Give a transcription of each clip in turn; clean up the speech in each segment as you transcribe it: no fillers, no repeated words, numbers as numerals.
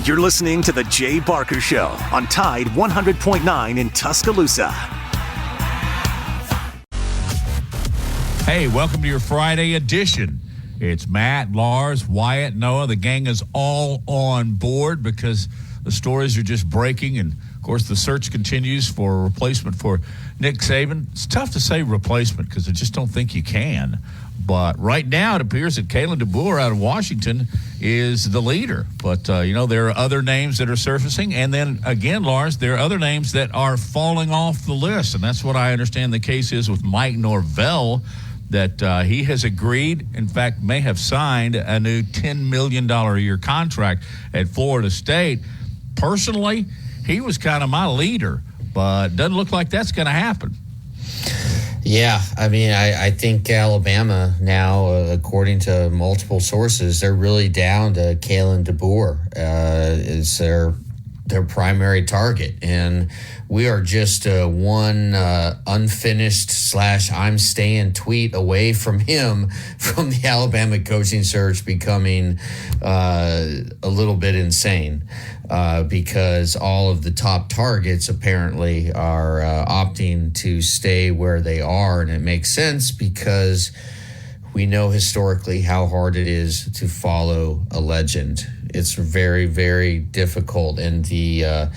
You're listening to The Jay Barker Show on Tide 100.9 in Tuscaloosa. Hey, welcome to your Friday edition. It's Matt, Lars, Wyatt, Noah. The gang is all on board because the stories are just breaking. And, of course, the search continues for a replacement for Nick Saban. It's tough to say replacement because I just don't think you can. But right now it appears that Kalen DeBoer out of Washington is the leader. But, there are other names that are surfacing. And then, again, Lars, there are other names that are falling off the list. And that's what I understand the case is with Mike Norvell, that he has agreed, in fact, may have signed a new $10 million a year contract at Florida State. Personally, he was kind of my leader, but doesn't look like that's going to happen. Yeah, I think Alabama now, according to multiple sources, they're really down to Kalen DeBoer is their primary target. And we are just one unfinished / I'm staying tweet away from him, from the Alabama coaching search becoming a little bit insane. Because all of the top targets apparently are opting to stay where they are. And it makes sense because we know historically how hard it is to follow a legend. It's very, very difficult. And the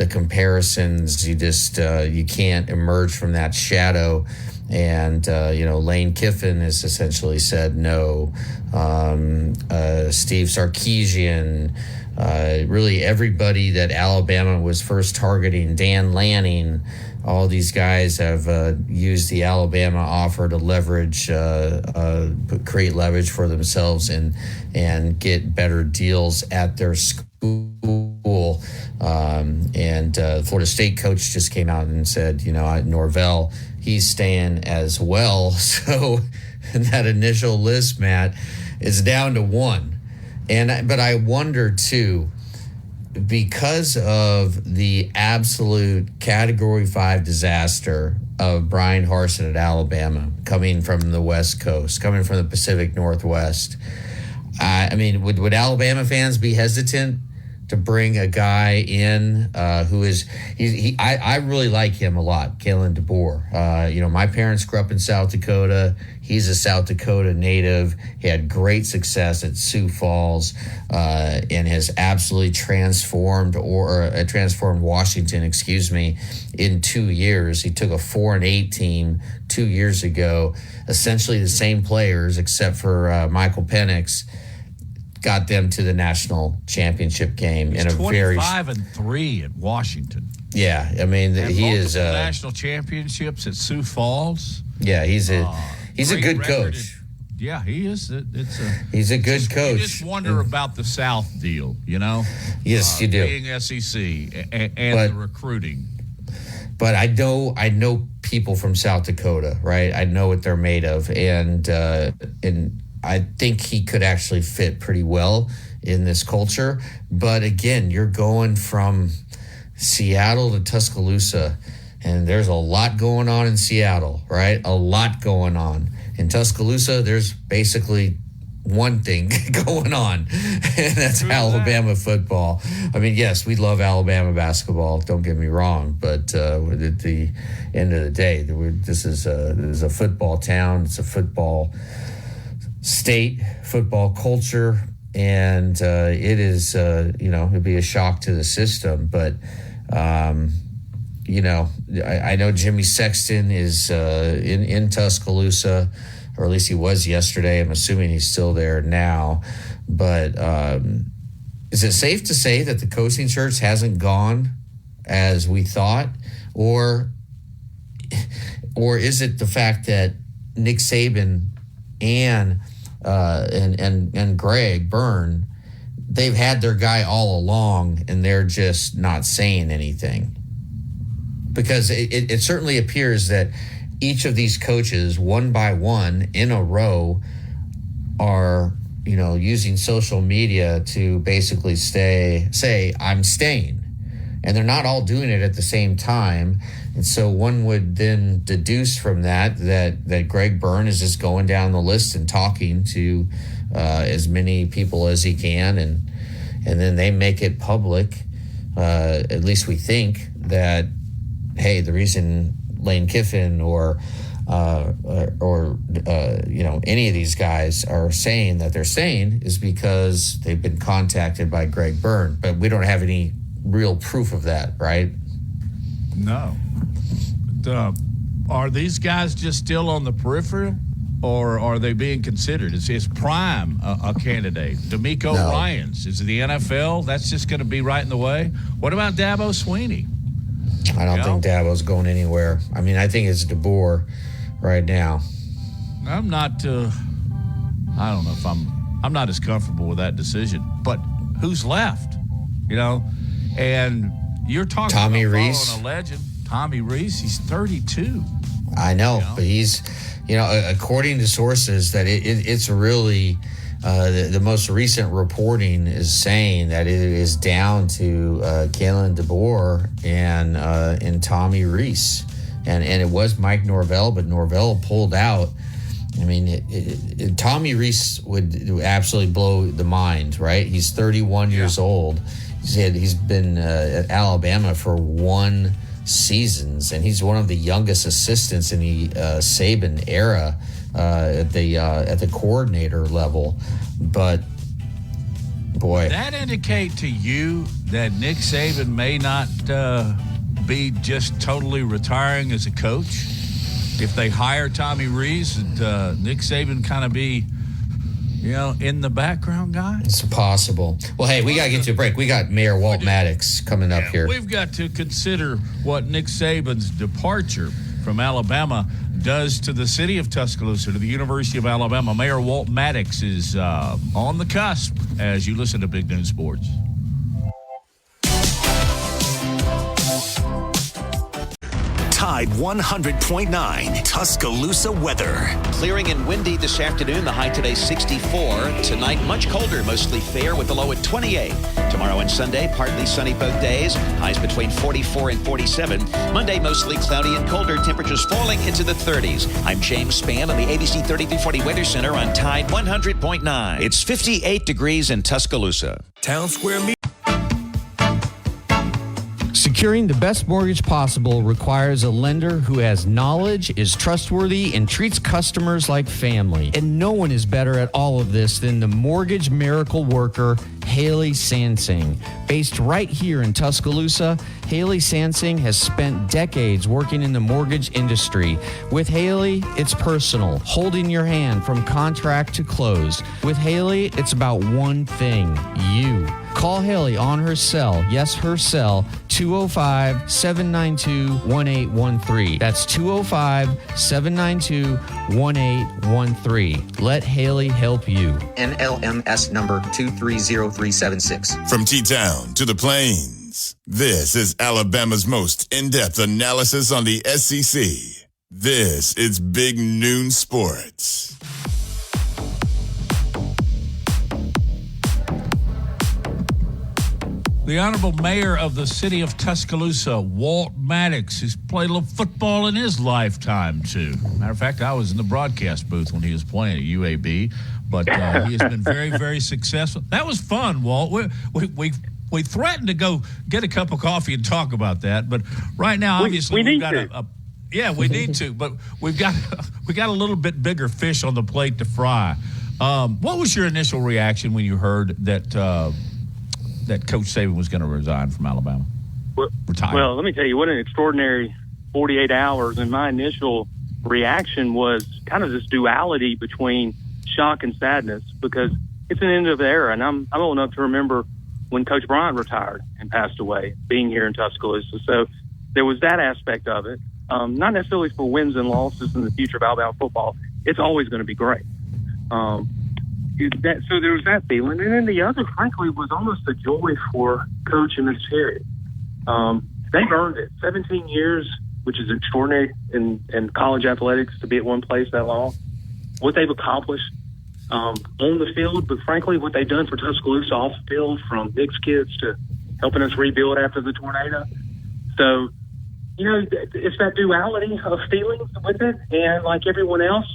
comparisons, you can't emerge from that shadow. And, Lane Kiffin has essentially said no. Steve Sarkisian, really everybody that Alabama was first targeting, Dan Lanning, all these guys have used the Alabama offer to leverage, create leverage for themselves and get better deals at their school. And Florida State coach just came out and said, Norvell, he's staying as well. So that initial list, Matt, is down to one. But I wonder, too, because of the absolute Category 5 disaster of Brian Harsin at Alabama, coming from the West Coast, coming from the Pacific Northwest, would Alabama fans be hesitant to bring a guy in who is I really like him a lot, Kalen DeBoer. My parents grew up in South Dakota. He's a South Dakota native. He had great success at Sioux Falls and has absolutely transformed Washington, in 2 years. He took a 4-8 team 2 years ago, essentially the same players except for Michael Penix, got them to the national championship game. He's in a 25-3 at Washington. Yeah, he is national championships at Sioux Falls. Yeah, he's a good coach. Yeah, he is. He's a good coach. You just wonder about the South deal, Yes, you do. Being SEC and the recruiting. But I know people from South Dakota, right? I know what they're made of, and I think he could actually fit pretty well in this culture. But again, you're going from Seattle to Tuscaloosa, and there's a lot going on in Seattle, right? A lot going on. In Tuscaloosa, there's basically one thing going on, and that's Alabama football. Yes, we love Alabama basketball, don't get me wrong, but at the end of the day, this is a football town. It's a football state, football culture, and it is, it'd be a shock to the system. But, I know Jimmy Sexton is in Tuscaloosa, or at least he was yesterday. I'm assuming he's still there now. But is it safe to say that the coaching search hasn't gone as we thought? Or is it the fact that Nick Saban and Greg Byrne, they've had their guy all along and they're just not saying anything? Because it certainly appears that each of these coaches, one by one in a row, are using social media to basically say I'm staying, and they're not all doing it at the same time. And so one would then deduce from that Greg Byrne is just going down the list and talking to as many people as he can, and and then they make it public, at least we think, that, hey, the reason Lane Kiffin or any of these guys are saying that they're saying is because they've been contacted by Greg Byrne, but we don't have any real proof of that, right? No. But, are these guys just still on the periphery, or are they being considered? Is Prime a candidate? D'Amico Ryans, is it the NFL? That's just going to be right in the way. What about Dabo Swinney? I don't think Dabo's going anywhere. I mean, I think it's DeBoer right now. I'm not. I don't know if I'm not as comfortable with that decision. But who's left? And you're talking Tommy about Rees, following a legend. Tommy Rees, he's 32. I know, but he's, according to sources, that it's really the most recent reporting is saying that it is down to Kalen DeBoer and Tommy Rees, and it was Mike Norvell, but Norvell pulled out. I mean, Tommy Rees would absolutely blow the mind, right? He's 31 years old. He's been at Alabama for 1 seasons, and he's one of the youngest assistants in the Saban era at the coordinator level. But boy, does that indicate to you that Nick Saban may not be just totally retiring as a coach? If they hire Tommy Rees, and Nick Saban kind of be, in the background guy? It's possible. Well, hey, we got to get to a break. We got Mayor Walt Maddox coming up here. We've got to consider what Nick Saban's departure from Alabama does to the city of Tuscaloosa, to the University of Alabama. Mayor Walt Maddox is on the cusp as you listen to Big Noon Sports. Tide 100.9 Tuscaloosa weather. Clearing and windy this afternoon. The high today 64. Tonight much colder, mostly fair with the low at 28. Tomorrow and Sunday partly sunny both days. Highs between 44 and 47. Monday mostly cloudy and colder. Temperatures falling into the 30s. I'm James Spann on the ABC 3340 Weather Center on Tide 100.9. It's 58 degrees in Tuscaloosa. Town Square Media. Securing the best mortgage possible requires a lender who has knowledge, is trustworthy, and treats customers like family. And no one is better at all of this than the mortgage miracle worker, Haley Sansing. Based right here in Tuscaloosa, Haley Sansing has spent decades working in the mortgage industry. With Haley, it's personal, holding your hand from contract to close. With Haley, it's about one thing, you. Call Haley on her cell, yes, her cell, 205-792-1813. That's 205-792-1813. Let Haley help you. NLMS number 230376. From T-Town to the Plains, this is Alabama's most in-depth analysis on the SEC. This is Big Noon Sports. The Honorable Mayor of the city of Tuscaloosa, Walt Maddox, who's played a little football in his lifetime, too. Matter of fact, I was in the broadcast booth when he was playing at UAB, but he has been very, very successful. That was fun, Walt. We threatened to go get a cup of coffee and talk about that, but right now, obviously, we've got we need to, but we got a little bit bigger fish on the plate to fry. What was your initial reaction when you heard that Coach Saban was going to resign from Alabama? Retire. Well, let me tell you, what an extraordinary 48 hours. And my initial reaction was kind of this duality between shock and sadness, because it's an end of the era. And I'm old enough to remember when Coach Bryant retired and passed away, being here in Tuscaloosa. So there was that aspect of it. Not necessarily for wins and losses in the future of Alabama football. It's always going to be great. So there was that feeling. And then the other, frankly, was almost a joy for Coach and Miss Terry. They've earned it. 17 years, which is extraordinary in college athletics to be at one place that long. What they've accomplished on the field, but frankly, what they've done for Tuscaloosa off the field, from Nick's kids to helping us rebuild after the tornado. So, it's that duality of feelings with it. And like everyone else,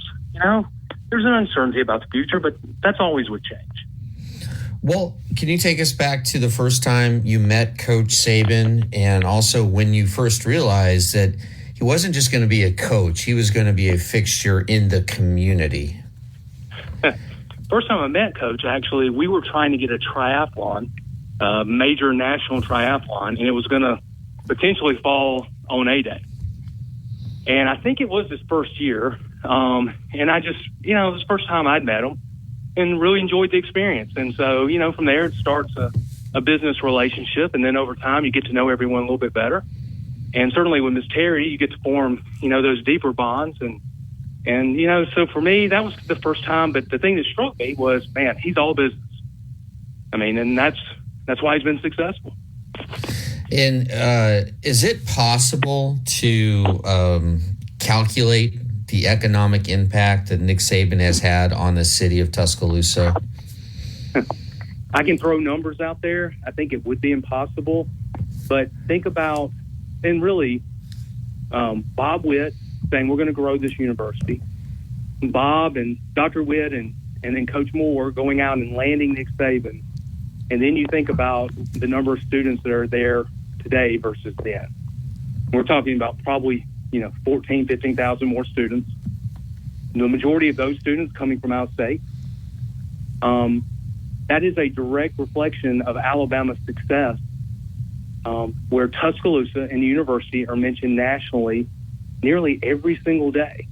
there's an uncertainty about the future, but that's always with change. Well, can you take us back to the first time you met Coach Saban, and also when you first realized that he wasn't just going to be a coach, he was going to be a fixture in the community? First time I met Coach, actually, we were trying to get a triathlon, major national triathlon, and it was going to potentially fall on A-Day. And I think it was his first year. And I just, it was the first time I'd met him and really enjoyed the experience. And so, from there it starts a business relationship. And then over time you get to know everyone a little bit better. And certainly with Miss Terry, you get to form, those deeper bonds. And so for me, that was the first time. But the thing that struck me was, man, he's all business. I mean, and that's why he's been successful. And is it possible to calculate the economic impact that Nick Saban has had on the city of Tuscaloosa? I can throw numbers out there. I think it would be impossible. But think about, and really, Bob Witt saying we're going to grow this university. Bob and Dr. Witt and then Coach Moore going out and landing Nick Saban. And then you think about the number of students that are there today versus then. We're talking about probably 14, 15,000 more students. The majority of those students coming from out of state. That is a direct reflection of Alabama's success, where Tuscaloosa and the university are mentioned nationally nearly every single day.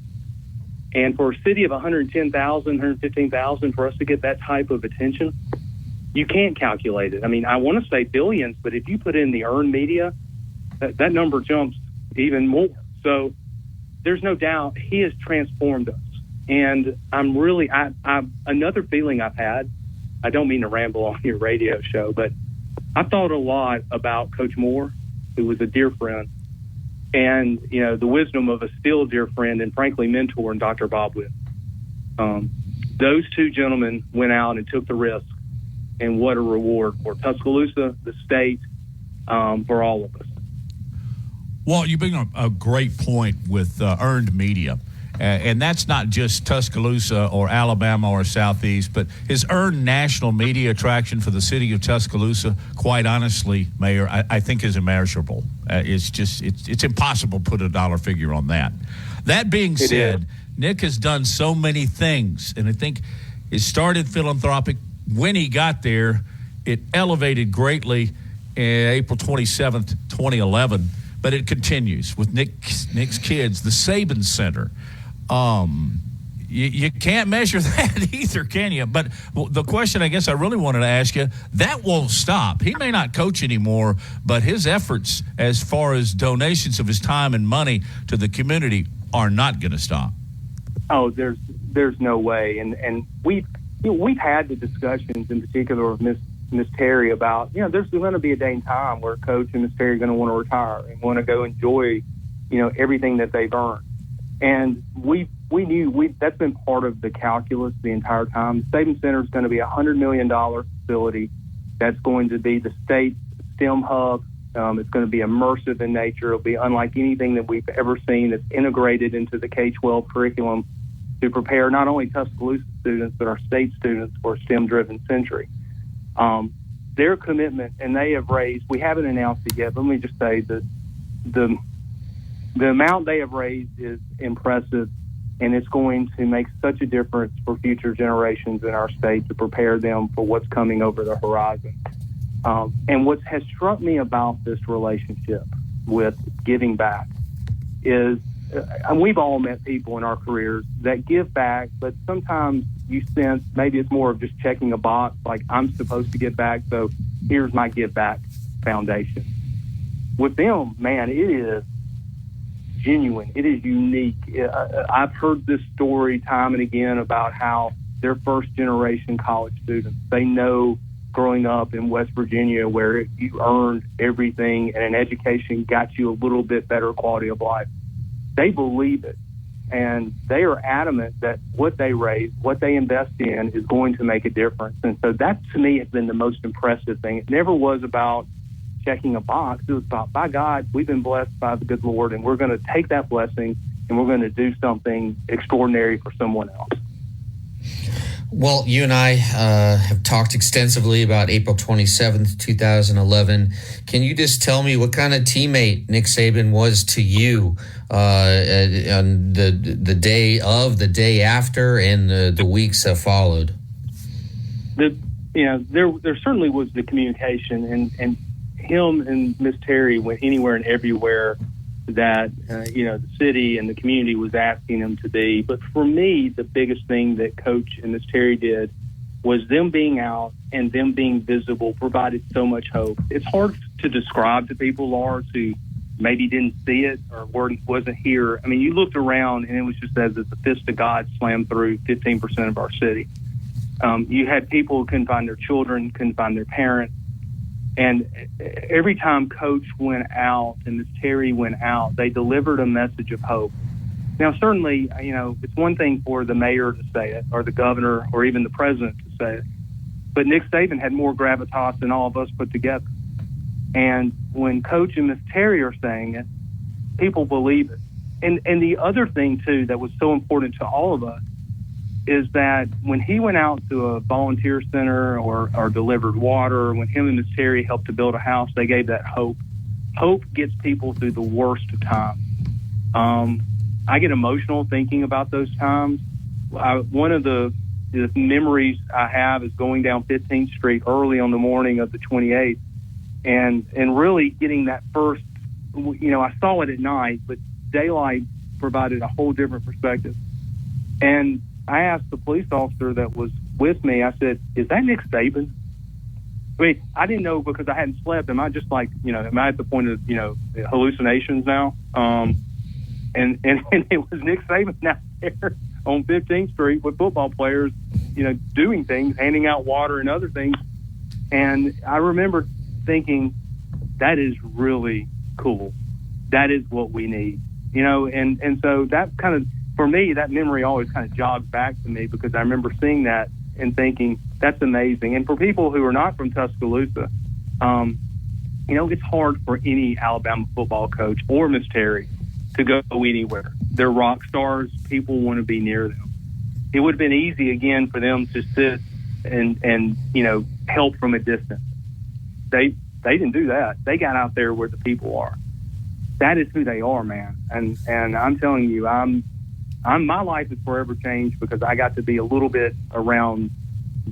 And for a city of 110,000, 115,000, for us to get that type of attention, you can't calculate it. I mean, I want to say billions, but if you put in the earned media, that number jumps even more. So there's no doubt he has transformed us. And I'm really, another feeling I've had, I don't mean to ramble on your radio show, but I thought a lot about Coach Moore, who was a dear friend, and, the wisdom of a still dear friend and frankly mentor in Dr. Bob Witt. Those two gentlemen went out and took the risk, and what a reward for Tuscaloosa, the state, for all of us. Well, you bring up a great point with earned media. And that's not just Tuscaloosa or Alabama or Southeast, but his earned national media attraction for the city of Tuscaloosa, quite honestly, Mayor, I think is immeasurable. It's impossible to put a dollar figure on that. That being said, Nick has done so many things, and I think it started philanthropic. When he got there, it elevated greatly April 27th, 2011, but it continues with Nick's kids, the Saban Center. You can't measure that either, can you? But the question I guess I really wanted to ask you, that won't stop. He may not coach anymore, but his efforts as far as donations of his time and money to the community are not going to stop. Oh, there's no way. And we've had the discussions in particular with Miss Terry about, there's going to be a day and time where Coach and Miss Terry are going to want to retire and want to go enjoy, everything that they've earned. And we knew that's been part of the calculus the entire time. The Saban Center is going to be a $100 million facility that's going to be the state's STEM hub. It's going to be immersive in nature. It'll be unlike anything that we've ever seen that's integrated into the K-12 curriculum to prepare not only Tuscaloosa students, but our state students for a STEM-driven century. Their commitment, and they have raised, we haven't announced it yet, but let me just say that the amount they have raised is impressive, and it's going to make such a difference for future generations in our state to prepare them for what's coming over the horizon. And what has struck me about this relationship with giving back is, and we've all met people in our careers that give back, but sometimes you sense maybe it's more of just checking a box, like I'm supposed to give back, so here's my Give Back Foundation. With them, man, it is genuine. It is unique. I've heard this story time and again about how their first generation college students, they know growing up in West Virginia where you earned everything and an education got you a little bit better quality of life. They believe it, and they are adamant that what they raise, what they invest in is going to make a difference. And so that to me has been the most impressive thing. It never was about checking a box. It was about, by God, we've been blessed by the good Lord, and we're going to take that blessing and we're going to do something extraordinary for someone else. Well, you and I have talked extensively about April 27th, 2011. Can you just tell me what kind of teammate Nick Saban was to you on the day of, the day after, and the weeks that followed? There certainly was the communication, and him and Miss Terry went anywhere and everywhere that the city and the community was asking them to be. But for me, the biggest thing that Coach and Miss Terry did was them being out and them being visible provided so much hope. It's hard to describe to people, Lars, who maybe didn't see it or wasn't here. I mean, you looked around and it was just as if the fist of God slammed through 15% of our city. You had people who couldn't find their children, couldn't find their parents. And every time Coach went out and Ms. Terry went out, they delivered a message of hope. Now, certainly, it's one thing for the mayor to say it or the governor or even the president to say it. But Nick Saban had more gravitas than all of us put together. And when Coach and Ms. Terry are saying it, people believe it. And the other thing, too, that was so important to all of us is that when he went out to a volunteer center or delivered water, when him and Miss Terry helped to build a house, they gave that hope. Hope gets people through the worst of times. I get emotional thinking about those times. One of the memories I have is going down 15th Street early on the morning of the 28th and really getting that first, I saw it at night, but daylight provided a whole different perspective. And I asked the police officer that was with me, I said, "Is that Nick Saban?" I mean, I didn't know because I hadn't slept. Am I just like, am I at the point of, hallucinations now? And it was Nick Saban out there on 15th Street with football players, doing things, handing out water and other things. And I remember thinking, that is really cool. That is what we need, and so that kind of, for me, that memory always kind of jogged back to me because I remember seeing that and thinking, that's amazing. And for people who are not from Tuscaloosa, it's hard for any Alabama football coach or Miss Terry to go anywhere. They're rock stars. People want to be near them. It would have been easy, again, for them to sit and help from a distance. They didn't do that. They got out there where the people are. That is who they are, man. And I'm telling you, my life is forever changed because I got to be a little bit around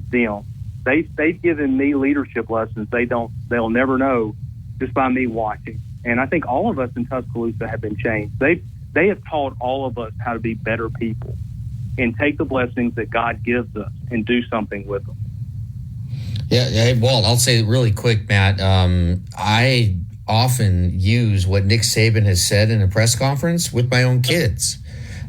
them. They've given me leadership lessons they'll never know just by me watching. And I think all of us in Tuscaloosa have been changed. They have taught all of us how to be better people and take the blessings that God gives us and do something with them. Yeah, well, I'll say really quick, Matt. I often use what Nick Saban has said in a press conference with my own kids.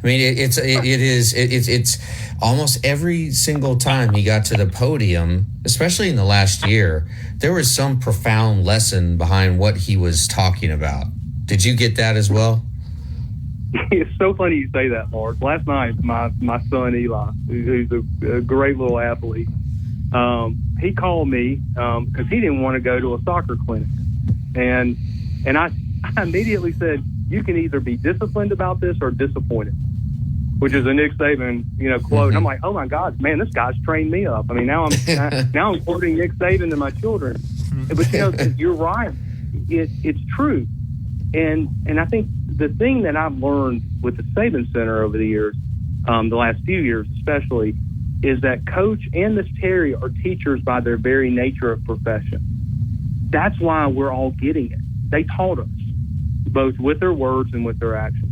I mean, it's almost every single time he got to the podium, especially in the last year, there was some profound lesson behind what he was talking about. Did you get that as well? It's so funny you say that, Mark. Last night, my son Eli, who's a great little athlete, he called me because he didn't want to go to a soccer clinic, and I immediately said, "You can either be disciplined about this or disappointed," which is a Nick Saban, quote. Mm-hmm. And I'm like, "Oh my God, man, this guy's trained me up." I mean, now I'm quoting Nick Saban to my children. But you're right. It's true, and I think the thing that I've learned with the Saban Center over the years, the last few years especially, is that Coach and Miss Terry are teachers by their very nature of profession. That's why we're all getting it. They taught us, both with their words and with their actions.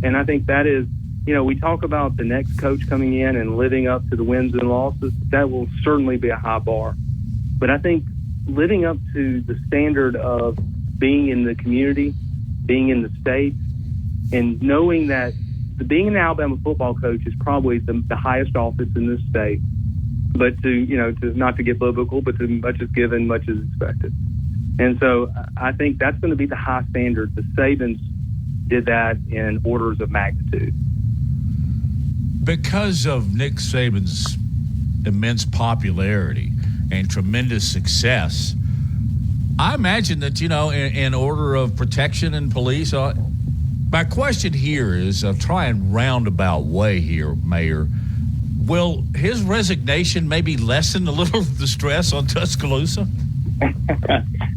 And I think that is, we talk about the next coach coming in and living up to the wins and losses. That will certainly be a high bar. But I think living up to the standard of being in the community, being in the state, and knowing that being an Alabama football coach is probably the highest office in this state. But to not to get biblical, but to much is given, much is expected. And so I think that's going to be the high standard. The Sabans did that in orders of magnitude. Because of Nick Saban's immense popularity and tremendous success, I imagine that, in order of protection and police, my question here is, I'll try and roundabout way here, Mayor. will his resignation maybe lessen a little of the stress on Tuscaloosa?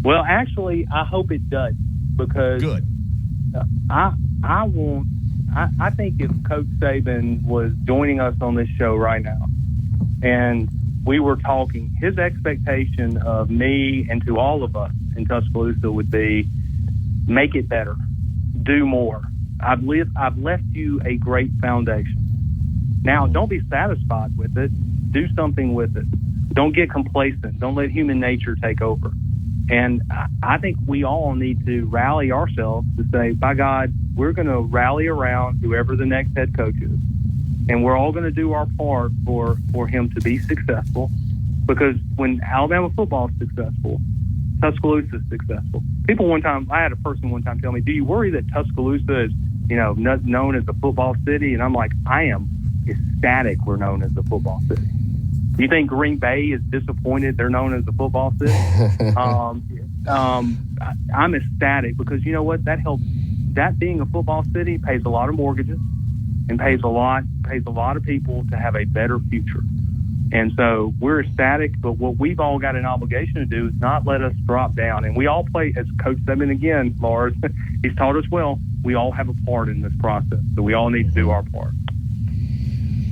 Well, actually, I hope it does, because Good. I think if Coach Saban was joining us on this show right now and we were talking, his expectation of me and to all of us in Tuscaloosa would be, make it better, do more. I've left you a great foundation. Now, don't be satisfied with it. Do something with it. Don't get complacent. Don't let human nature take over. And I think we all need to rally ourselves to say, by God, we're going to rally around whoever the next head coach is. And we're all going to do our part for him to be successful. Because when Alabama football is successful, Tuscaloosa is successful. I had a person one time tell me, do you worry that Tuscaloosa is, not known as a football city? And I'm like, I am ecstatic we're known as a football city. You think Green Bay is disappointed they're known as a football city? I'm ecstatic because you know what? That helps. That being a football city pays a lot of mortgages and pays a lot of people to have a better future. And so we're ecstatic, but what we've all got an obligation to do is not let us drop down. And we all play, as Coach Saban again, Lars, he's taught us well, we all have a part in this process. So we all need to do our part.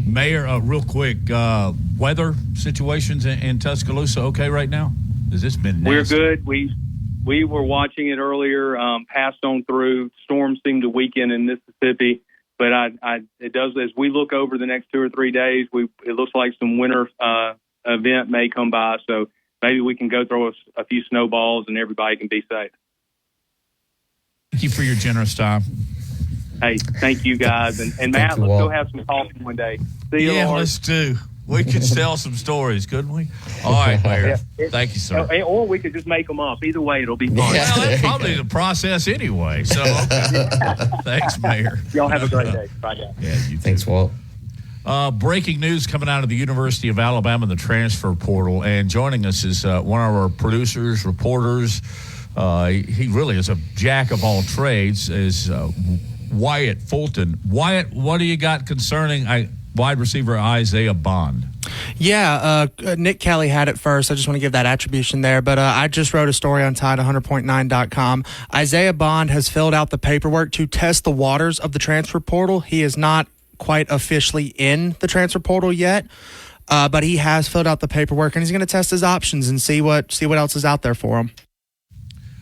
Mayor, real quick, weather situations in Tuscaloosa okay right now? Has this been nasty? We're good. We were watching it earlier, passed on through. Storms seem to weaken in Mississippi. But it does, as we look over the next 2 or 3 days, it looks like some winter event may come by. So maybe we can go throw a few snowballs and everybody can be safe. Thank you for your generous time. Hey, thank you guys. And Matt, let's go have some coffee one day. See you, Yeah, Lord. let's do. We could tell some stories, couldn't we? All right, Mayor. Thank you, sir. Or we could just make them up. Either way, it'll be fun. Well, that's probably the process anyway. So, okay. Thanks, Mayor. Y'all have a great day. Bye, guys. Yeah, you too. Thanks, Walt. Breaking news coming out of the University of Alabama, the transfer portal. And joining us is one of our producers, reporters. He really is a jack of all trades, is Wyatt Fulton. Wyatt, what do you got concerning wide receiver Isaiah Bond? Yeah, Nick Kelly had it first. I just want to give that attribution there. But I just wrote a story on Tide100.9.com. Isaiah Bond has filled out the paperwork to test the waters of the transfer portal. He is not quite officially in the transfer portal yet, but he has filled out the paperwork, and he's going to test his options and see what else is out there for him.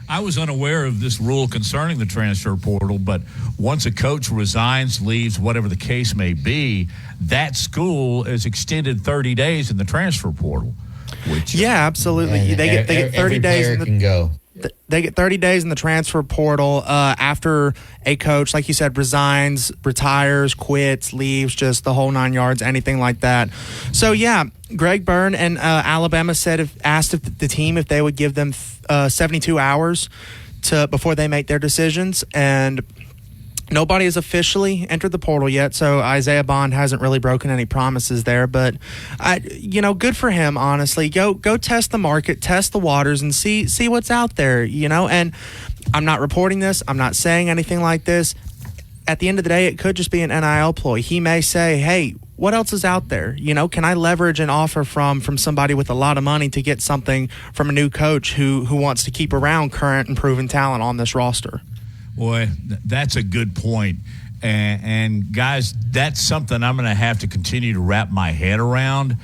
I was unaware of this rule concerning the transfer portal, but once a coach resigns, leaves, whatever the case may be, that school is extended 30 days in the transfer portal. Which, yeah, absolutely. And they get 30 days. Every player can go. They get 30 days in the transfer portal after a coach, like you said, resigns, retires, quits, leaves, just the whole 9 yards, anything like that. So, yeah, Greg Byrne and Alabama asked if the team if they would give them 72 hours before they make their decisions, and nobody has officially entered the portal yet, so Isaiah Bond hasn't really broken any promises there. But, good for him, honestly. Go test the market, test the waters, and see what's out there, And I'm not reporting this. I'm not saying anything like this. At the end of the day, it could just be an NIL ploy. He may say, hey, what else is out there? Can I leverage an offer from somebody with a lot of money to get something from a new coach who wants to keep around current and proven talent on this roster? Boy, that's a good point. And guys, that's something I'm going to have to continue to wrap my head around.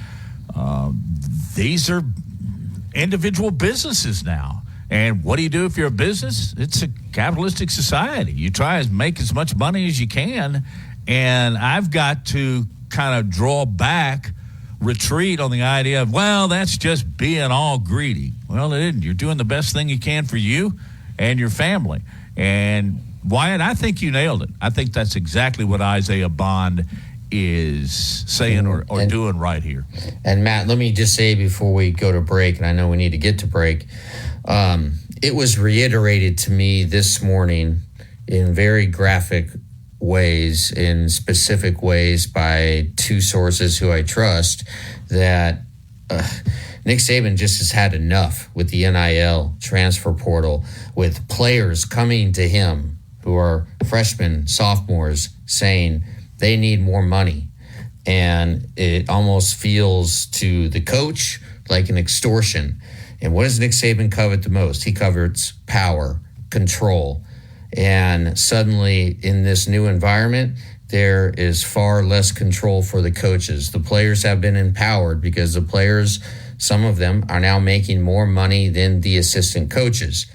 These are individual businesses now. And what do you do if you're a business? It's a capitalistic society. You try to make as much money as you can. And I've got to kind of draw back, retreat on the idea of, well, that's just being all greedy. Well, it isn't. You're doing the best thing you can for you and your family. And Wyatt, I think you nailed it. I think that's exactly what Isaiah Bond is saying or doing right here. And Matt, let me just say before we go to break, and I know we need to get to break, it was reiterated to me this morning in very graphic ways, in specific ways by two sources who I trust, that Nick Saban just has had enough with the NIL transfer portal, with players coming to him who are freshmen, sophomores, saying they need more money. and it almost feels to the coach like an extortion. And what does Nick Saban covet the most? He covets power, control. And suddenly in this new environment, there is far less control for the coaches. The players have been empowered because the players, some of them, are now making more money than the assistant coaches.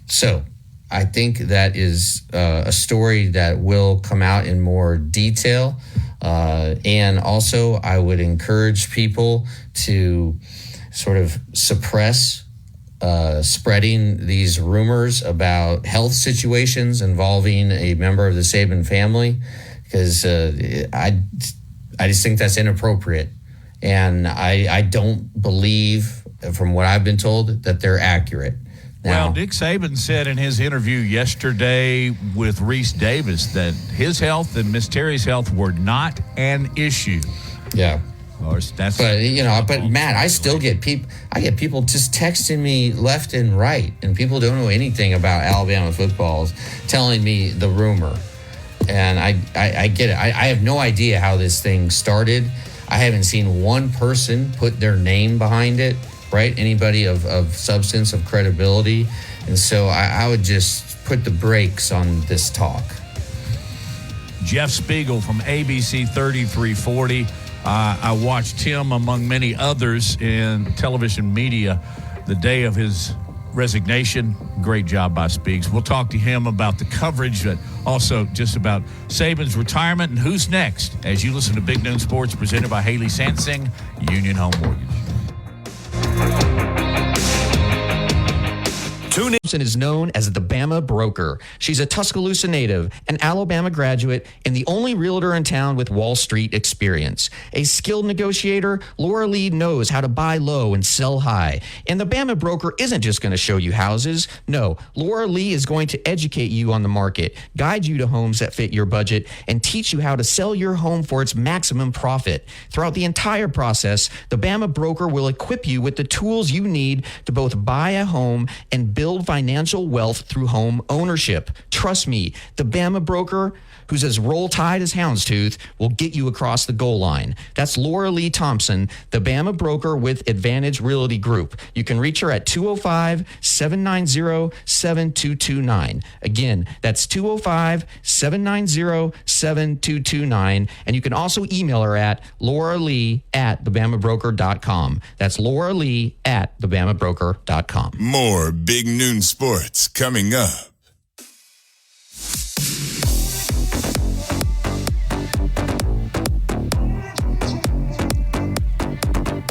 So I think that is a story that will come out in more detail. And also, I would encourage people to sort of suppress spreading these rumors about health situations involving a member of the Saban family, because I just think that's inappropriate. And I don't believe, from what I've been told, that they're accurate. Now, well, Nick Saban said in his interview yesterday with Reese Davis that his health and Miss Terry's health were not an issue. Yeah. That's, but Matt, I still get people just texting me left and right, and people don't know anything about Alabama football telling me the rumor. And I get it. I have no idea how this thing started. I haven't seen one person put their name behind it, right? Anybody of substance, of credibility. And so I would just put the brakes on this talk. Jeff Spiegel from ABC 3340. I watched him, among many others, in television media the day of his resignation. Great job by Speaks. We'll talk to him about the coverage, but also just about Saban's retirement and who's next, as you listen to Big Noon Sports, presented by Haley Sansing, Union Home Mortgage. Tune in. Is known as the Bama Broker. She's a Tuscaloosa native, an Alabama graduate, and the only realtor in town with Wall Street experience. A skilled negotiator, Laura Lee knows how to buy low and sell high. And the Bama Broker isn't just going to show you houses. No, Laura Lee is going to educate you on the market, guide you to homes that fit your budget, and teach you how to sell your home for its maximum profit. Throughout the entire process, the Bama Broker will equip you with the tools you need to both buy a home and build financial wealth through home ownership. Trust me, the Bama Broker, who's as roll tide as houndstooth, will get you across the goal line. That's Laura Lee Thompson, the Bama Broker with Advantage Realty Group. You can reach her at 205-790-7229. Again, that's 205-790-7229. And you can also email her at lauralee@thebamabroker.com. That's lauralee@thebamabroker.com. More Big Noon Sports coming up.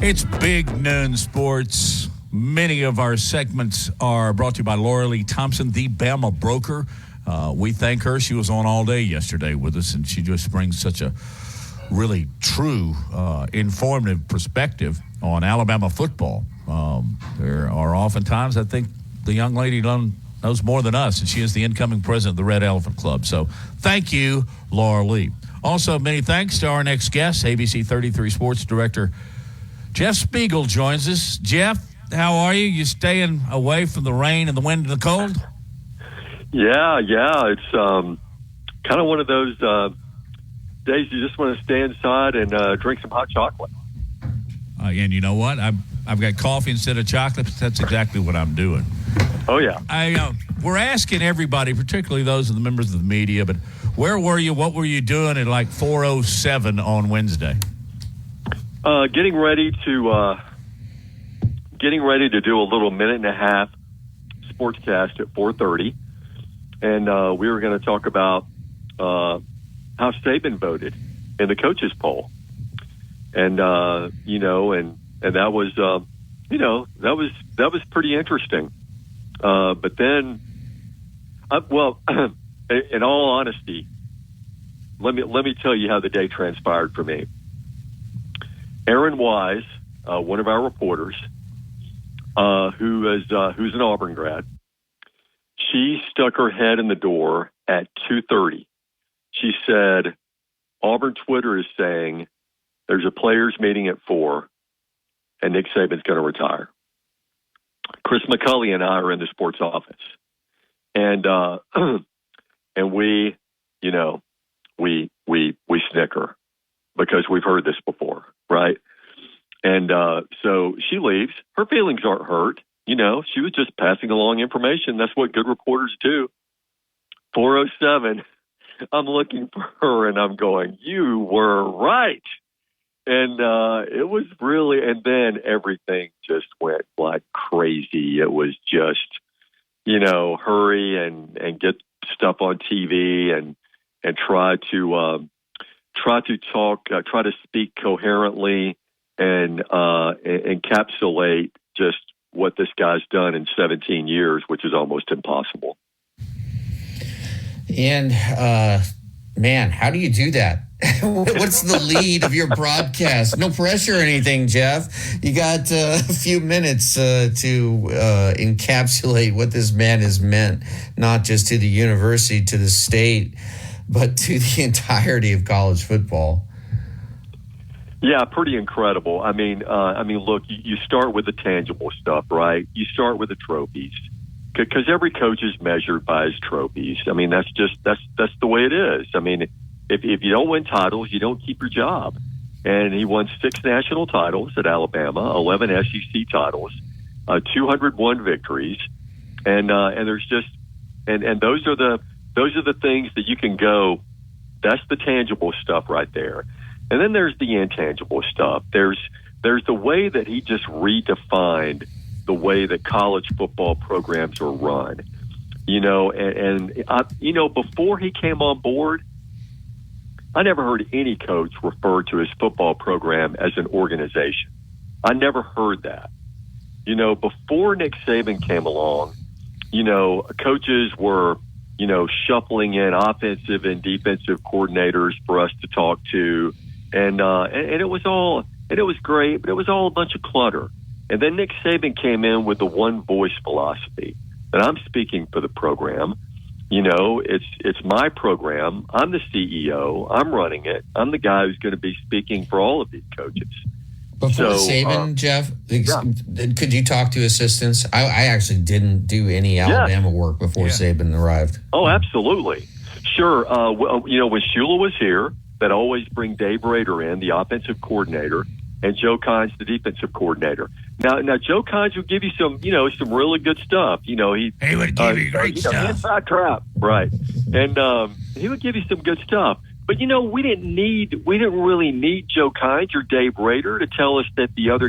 It's Big Noon Sports. Many of our segments are brought to you by Laura Lee Thompson, the Bama Broker. We thank her. She was on all day yesterday with us, and she just brings such a really true, informative perspective on Alabama football. There are oftentimes, I think, the young lady knows more than us, and she is the incoming president of the Red Elephant Club. So thank you, Laura Lee. Also, many thanks to our next guest, ABC 33 Sports Director Jeff Spiegel joins us. Jeff, how are you? You staying away from the rain and the wind and the cold? Yeah. It's kind of one of those days you just want to stay inside and drink some hot chocolate. And you know what? I've got coffee instead of chocolate. That's exactly what I'm doing. Oh, yeah. We're asking everybody, particularly those of the members of the media, but where were you? What were you doing at like 4:07 on Wednesday? Getting ready to do a little minute and a half sportscast at 4:30, and we were going to talk about how Saban voted in the coaches poll, and that was that was pretty interesting. But then, in all honesty, let me tell you how the day transpired for me. Erin Wise, one of our reporters, who's an Auburn grad, she stuck her head in the door at 2:30. She said, Auburn Twitter is saying there's a players meeting at 4 and Nick Saban's going to retire. Chris McCulley and I are in the sports office, and we snicker because we've heard this before, right? And so she leaves. Her feelings aren't hurt. You know, she was just passing along information. That's what good reporters do. 4:07, I'm looking for her, and I'm going, you were right. And it was really, and then everything just went like crazy. It was just, you know, hurry and get stuff on TV and try to talk, try to speak coherently and encapsulate just what this guy's done in 17 years, which is almost impossible. And, man, how do you do that? What's the lead of your broadcast? No pressure or anything, Jeff. You got a few minutes to encapsulate what this man has meant, not just to the university, to the state, but to the entirety of college football. Yeah, pretty incredible. I mean, look, you start with the tangible stuff, right? You start with the trophies, because every coach is measured by his trophies. I mean, that's the way it is. I mean, if you don't win titles, you don't keep your job. And he won 6 national titles at Alabama, 11 SEC titles, 201 victories, and there's just and those are the things that you can go. That's the tangible stuff right there. And then there's the intangible stuff. There's the way that he just redefined the way that college football programs are run. You know, and you know, before he came on board, I never heard any coach refer to his football program as an organization. I never heard that. You know, before Nick Saban came along, you know, coaches were, you know, shuffling in offensive and defensive coordinators for us to talk to. And it was great, but it was all a bunch of clutter. And then Nick Saban came in with the one voice philosophy, and I'm speaking for the program. You know, it's my program. I'm the CEO. I'm running it. I'm the guy who's going to be speaking for all of these coaches. Before Saban, Jeff, could you talk to assistants? I actually didn't do any Alabama work before Saban arrived. Oh, absolutely. Sure. You know, when Shula was here, that always bring Dave Rader in, the offensive coordinator, and Joe Kynes, the defensive coordinator. Now Joe Kynes would give you some, you know, some really good stuff. You know, he would give you great stuff. Inside trap, right? And he would give you some good stuff. But you know, we didn't really need Joe Kynes or Dave Rader to tell us that the other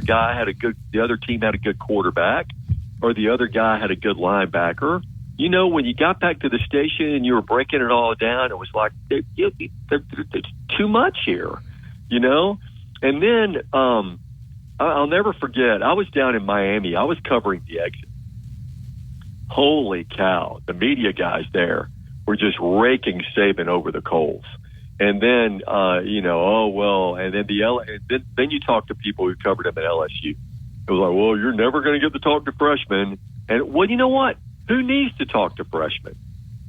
team had a good quarterback, or the other guy had a good linebacker. You know, when you got back to the station and you were breaking it all down, it was like, there's too much here, you know? And then I'll never forget, I was down in Miami. I was covering the exit. Holy cow. The media guys there were just raking Saban over the coals. And then, you know, oh, well, and then then you talk to people who covered him at LSU. It was like, well, you're never going to get to talk to freshmen. And, well, you know what? Who needs to talk to freshmen?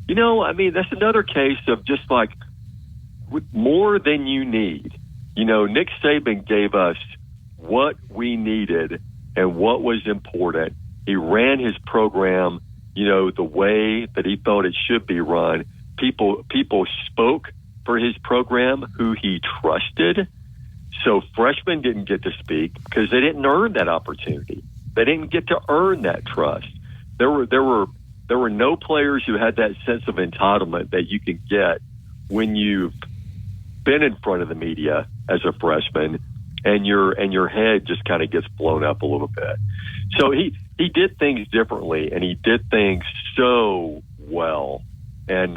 You know, I mean, that's another case of just like more than you need. You know, Nick Saban gave us what we needed and what was important. He ran his program, you know, the way that he felt it should be run. People spoke for his program who he trusted. So freshmen didn't get to speak because they didn't earn that opportunity. They didn't get to earn that trust. There were no players who had that sense of entitlement that you can get when you've been in front of the media as a freshman and your head just kind of gets blown up a little bit. So he did things differently, and he did things so well. And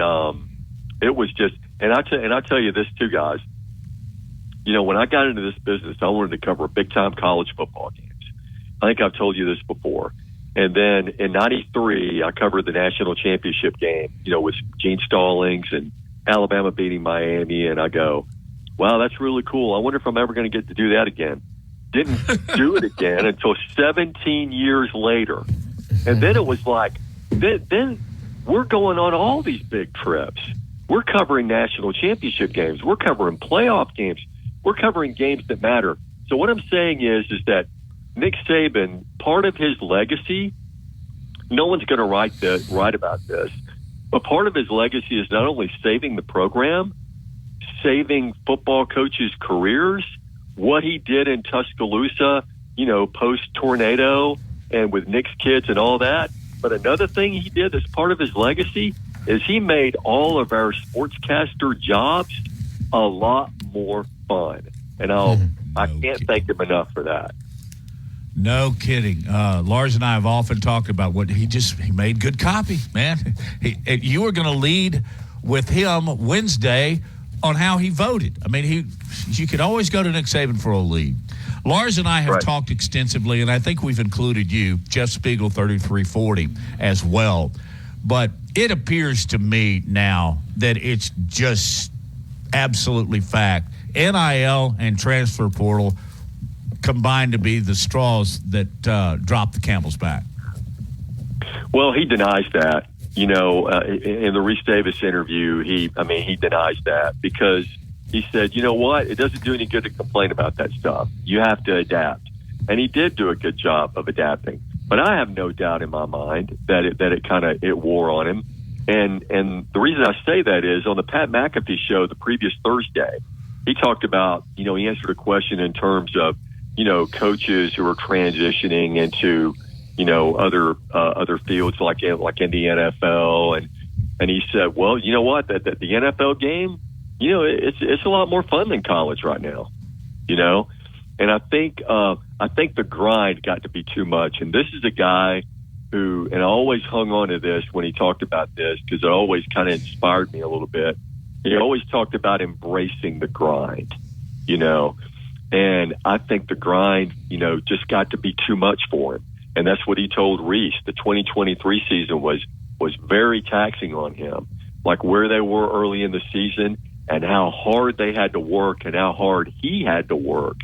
it was just, and I tell you this too, guys. You know, when I got into this business, I wanted to cover big time college football games. I think I've told you this before. And then in '93, I covered the national championship game, you know, with Gene Stallings and Alabama beating Miami. And I go, wow, that's really cool. I wonder if I'm ever going to get to do that again. Didn't do it again until 17 years later. And then it was like, then we're going on all these big trips. We're covering national championship games. We're covering playoff games. We're covering games that matter. So what I'm saying is that Nick Saban, part of his legacy, no one's going to write about this, but part of his legacy is not only saving the program, saving football coaches' careers, what he did in Tuscaloosa, post-tornado and with Nick's kids and all that. But another thing he did as part of his legacy is he made all of our sportscaster jobs a lot more fun. And I can't thank him enough for that. No kidding. Lars and I have often talked about what he made good copy, man. You were going to lead with him Wednesday on how he voted. I mean, you could always go to Nick Saban for a lead. Lars and I have talked extensively, and I think we've included you, Jeff Spiegel, 3340, as well. But it appears to me now that it's just absolutely fact. NIL and transfer portal combined to be the straws that drop the camel's back. Well, he denies that. In the Reese Davis interview, he denies that because he said, you know what, it doesn't do any good to complain about that stuff. You have to adapt. And he did do a good job of adapting. But I have no doubt in my mind that it wore on him. And the reason I say that is on the Pat McAfee show the previous Thursday, he talked about, he answered a question in terms of, coaches who are transitioning into, other fields like in the NFL. And he said, well, you know what, that the NFL game, it's a lot more fun than college right now, And I think the grind got to be too much. And this is a guy who, and I always hung on to this when he talked about this because it always kind of inspired me a little bit. He always talked about embracing the grind, and I think the grind, just got to be too much for him. And that's what he told Reese. The 2023 season was very taxing on him, like where they were early in the season and how hard they had to work and how hard he had to work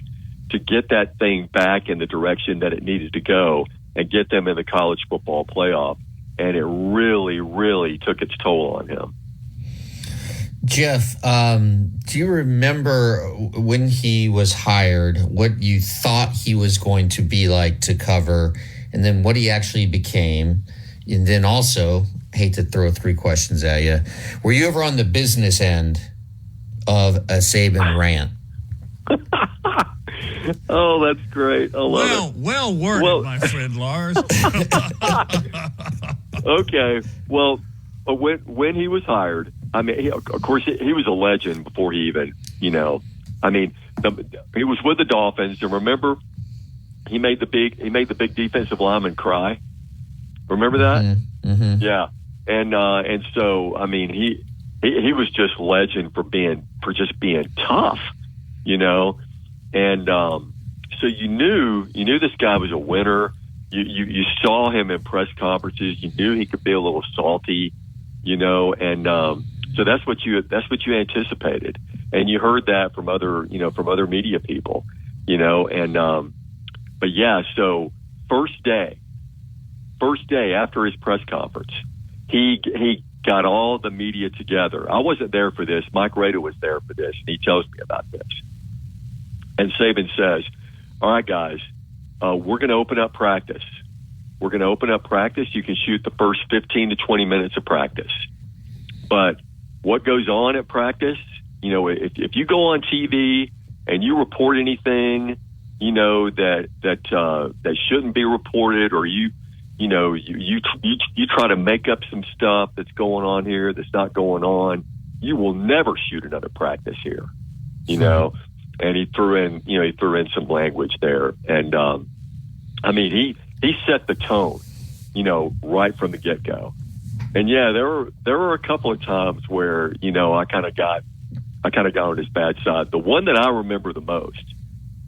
to get that thing back in the direction that it needed to go and get them in the college football playoff. And it really, really took its toll on him. Jeff, do you remember when he was hired, what you thought he was going to be like to cover, and then what he actually became? And then also, hate to throw three questions at you, were you ever on the business end of a Saban rant? Oh, that's great. I love it. Well worded, my friend Lars. Okay. Well, when he was hired, I mean, of course, he was a legend before he even, he was with the Dolphins, and remember, he made the big defensive lineman cry. Remember that? Mm-hmm. Yeah, and so I mean, he was just legend for just being tough, and so you knew this guy was a winner. You saw him in press conferences. You knew he could be a little salty, and so that's what you anticipated, and you heard that from other media people, but yeah. So first day after his press conference, he got all the media together. I wasn't there for this. Mike Rada was there for this, and he tells me about this. And Saban says, all right, guys, we're going to open up practice. We're going to open up practice. You can shoot the first 15 to 20 minutes of practice. But what goes on at practice, if you go on TV and you report anything, that shouldn't be reported, or you try to make up some stuff that's going on here that's not going on, you will never shoot another practice here, And he threw in some language there, and he set the tone, right from the get go. And yeah, there were a couple of times where I kind of got on his bad side. The one that I remember the most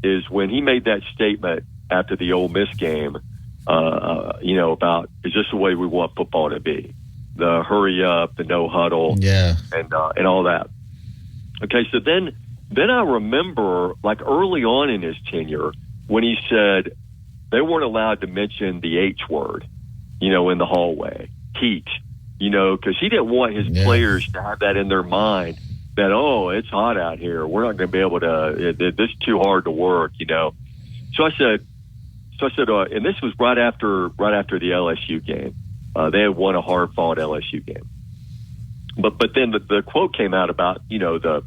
is when he made that statement after the Ole Miss game, about, is this the way we want football to be? The hurry up, the no huddle, and all that. Okay, so then I remember, like early on in his tenure, when he said they weren't allowed to mention the H word, in the hallway, teach, because he didn't want his players to have that in their mind that, oh, it's hot out here, we're not going to be able to, this is too hard to work, So I said, and this was right after the LSU game. They had won a hard-fought LSU game. But then the quote came out about, the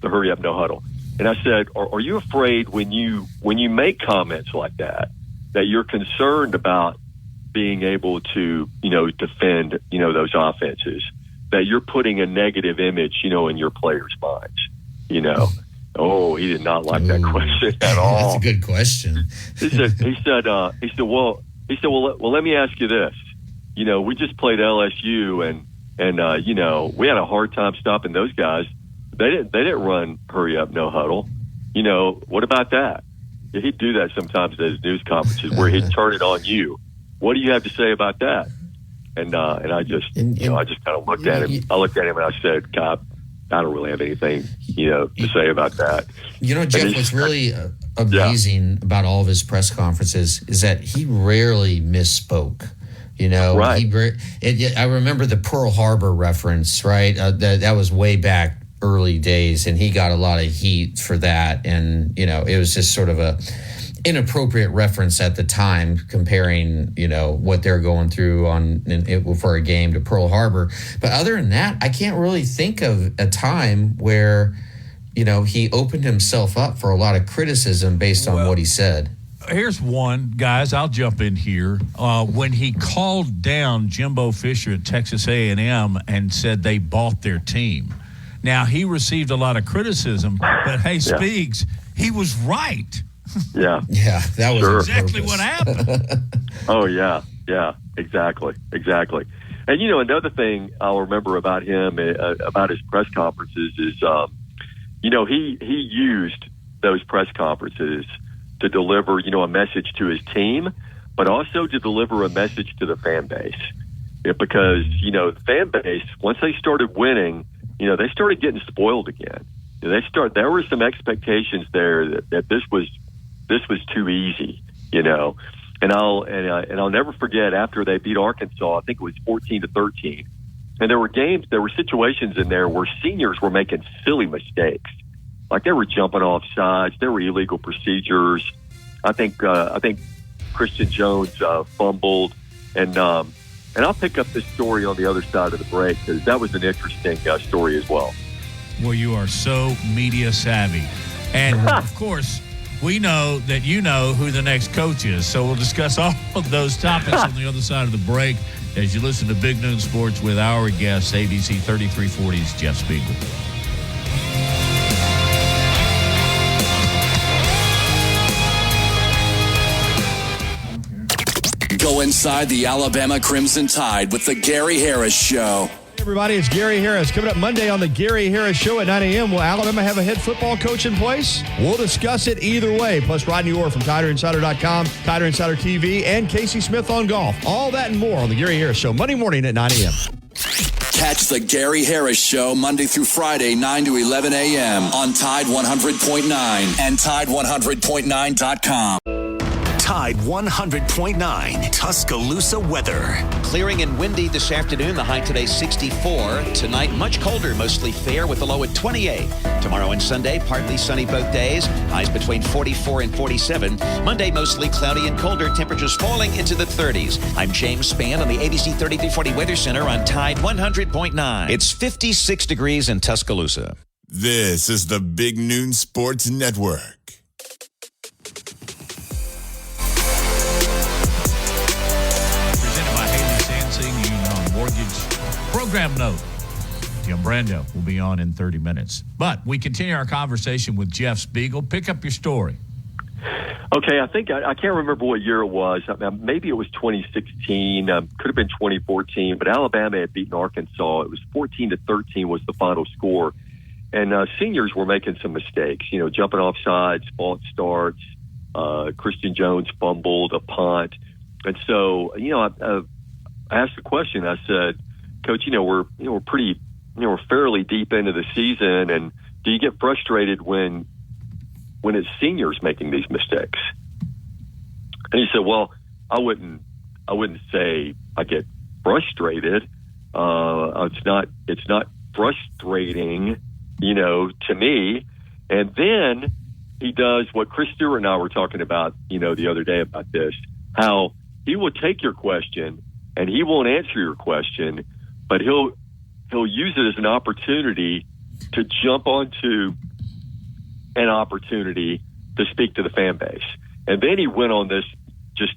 the hurry up, no huddle. And I said, are you afraid when you make comments like that you're concerned about being able to, defend, those offenses, that you're putting a negative image, in your players' minds, Oh, he did not like that question at all. That's a good question. He said, well, let me ask you this. We just played LSU and we had a hard time stopping those guys. They didn't run hurry up, no huddle. What about that? He'd do that sometimes at his news conferences where he'd turn it on you. What do you have to say about that? And I just I just kind of looked at him. I looked at him and I said, God, I don't really have anything, to say about that. Jeff, what's really amazing about all of his press conferences is that he rarely misspoke. Right. I remember the Pearl Harbor reference, right? That was way back early days, and he got a lot of heat for that. And, it was just sort of a inappropriate reference at the time, comparing, what they're going through for a game to Pearl Harbor. But other than that, I can't really think of a time where, he opened himself up for a lot of criticism based on what he said. Here's one, guys. I'll jump in here. When he called down Jimbo Fisher at Texas A&M and said they bought their team. Now, he received a lot of criticism, but hey, Speaks, he was right. Yeah. Yeah, that was exactly what happened. Oh, yeah, exactly. And, another thing I'll remember about him, about his press conferences is, he used those press conferences to deliver, a message to his team, but also to deliver a message to the fan base. Because, the fan base, once they started winning, they started getting spoiled again. There were some expectations there that this was too easy, And I'll never forget, after they beat Arkansas, I think it was 14-13, and there were situations in there where seniors were making silly mistakes, like they were jumping off sides, there were illegal procedures. I think Christian Jones fumbled, and I'll pick up this story on the other side of the break because that was an interesting story as well. Well, you are so media savvy, and of course, we know that you know who the next coach is. So we'll discuss all of those topics on the other side of the break as you listen to Big Noon Sports with our guest, ABC 3340's Jeff Spiegel. Go inside the Alabama Crimson Tide with the Gary Harris Show. Hey everybody, it's Gary Harris. Coming up Monday on the Gary Harris Show at 9 a.m., will Alabama have a head football coach in place? We'll discuss it either way. Plus, Rodney Orr from TiderInsider.com, Tider Insider TV, and Casey Smith on golf. All that and more on the Gary Harris Show, Monday morning at 9 a.m. Catch the Gary Harris Show Monday through Friday, 9 to 11 a.m. on Tide 100.9 and Tide100.9.com. Tide 100.9 Tuscaloosa weather. Clearing and windy this afternoon. The high today 64. Tonight much colder, mostly fair with a low at 28. Tomorrow and Sunday partly sunny both days. Highs between 44 and 47. Monday mostly cloudy and colder. Temperatures falling into the 30s. I'm James Spann on the ABC 3340 Weather Center on Tide 100.9. It's 56 degrees in Tuscaloosa. This is the Big Noon Sports Network. Program note. Jim Brando will be on in 30 minutes. But we continue our conversation with Jeff Spiegel. Pick up your story. Okay, I think I can't remember what year it was. Maybe it was 2016. Could have been 2014. But Alabama had beaten Arkansas. It was 14-13 was the final score. And seniors were making some mistakes, jumping off sides, false starts. Christian Jones fumbled a punt. And so, I asked the question. I said, Coach, we're pretty, we're fairly deep into the season, and do you get frustrated when it's seniors making these mistakes? And he said, well, I wouldn't say I get frustrated. It's not frustrating, to me. And then he does what Chris Stewart and I were talking about, the other day about this, how he will take your question and he won't answer your question, but he'll use it as an opportunity to jump onto an opportunity to speak to the fan base. And then he went on this just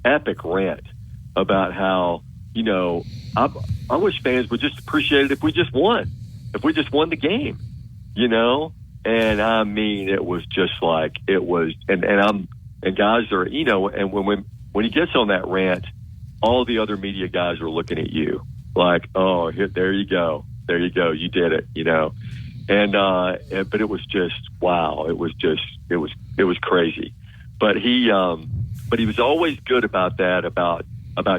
epic rant about how, you know, I wish fans would just appreciate it if we just won the game, you know? And I mean, it was just like, it was, and guys are, you know, and when he gets on that rant, all the other media guys are looking at you like, oh, there you go, you did it, you know? And, but it was just, wow. It was crazy. But he was always good about that, about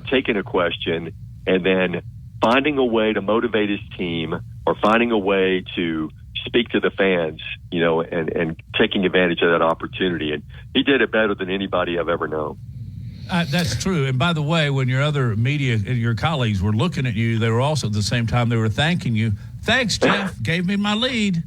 taking a question and then finding a way to motivate his team or finding a way to speak to the fans, you know, and taking advantage of that opportunity. And he did it better than anybody I've ever known. That's true. And by the way, when your other media, your colleagues were looking at you, they were also at the same time they were thanking you. Thanks, Jeff. Gave me my lead.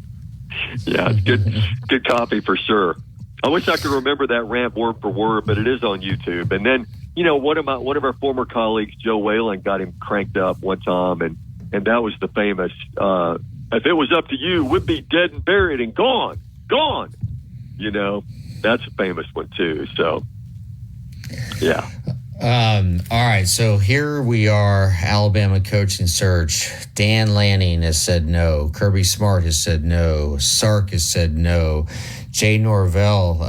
Yeah, it's good copy for sure. I wish I could remember that rant word for word, but it is on YouTube. And then, you know, one of our former colleagues, Joe Whalen, got him cranked up one time, and that was the famous, if it was up to you, we'd be dead and buried and gone. You know, that's a famous one too. So, yeah. All right, so here we are, Alabama coaching search. Dan Lanning has said no. Kirby Smart has said no. Sark has said no. Jay Norvell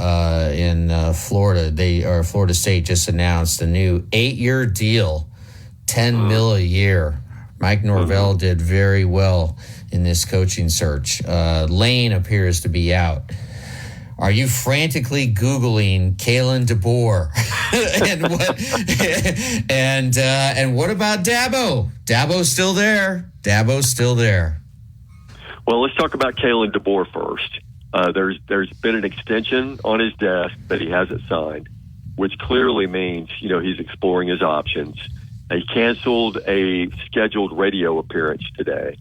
in Florida, Florida State just announced a new 8-year deal, $10 million a year. Mike Norvell did very well in this coaching search. Lane appears to be out. Are you frantically Googling Kalen DeBoer? and what about Dabo? Dabo's still there. Well, let's talk about Kalen DeBoer first. There's been an extension on his desk that he hasn't signed, which clearly means, you know, he's exploring his options. He canceled a scheduled radio appearance today,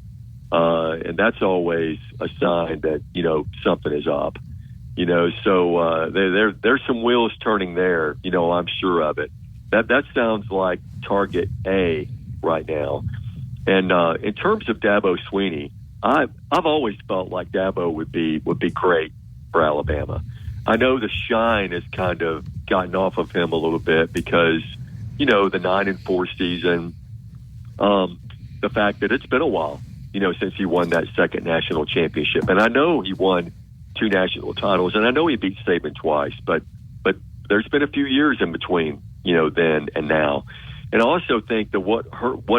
and that's always a sign that, you know, something is up. You know, so there's some wheels turning there. You know, I'm sure of it. That sounds like target A right now. And in terms of Dabo Swinney, I've always felt like Dabo would be great for Alabama. I know the shine has kind of gotten off of him a little bit because, you know, the 9-4 season, the fact that it's been a while, you know, since he won that second national championship. And I know he won 2 national titles, and I know he beat Saban twice, but there's been a few years in between, you know, then and now. And I also think that what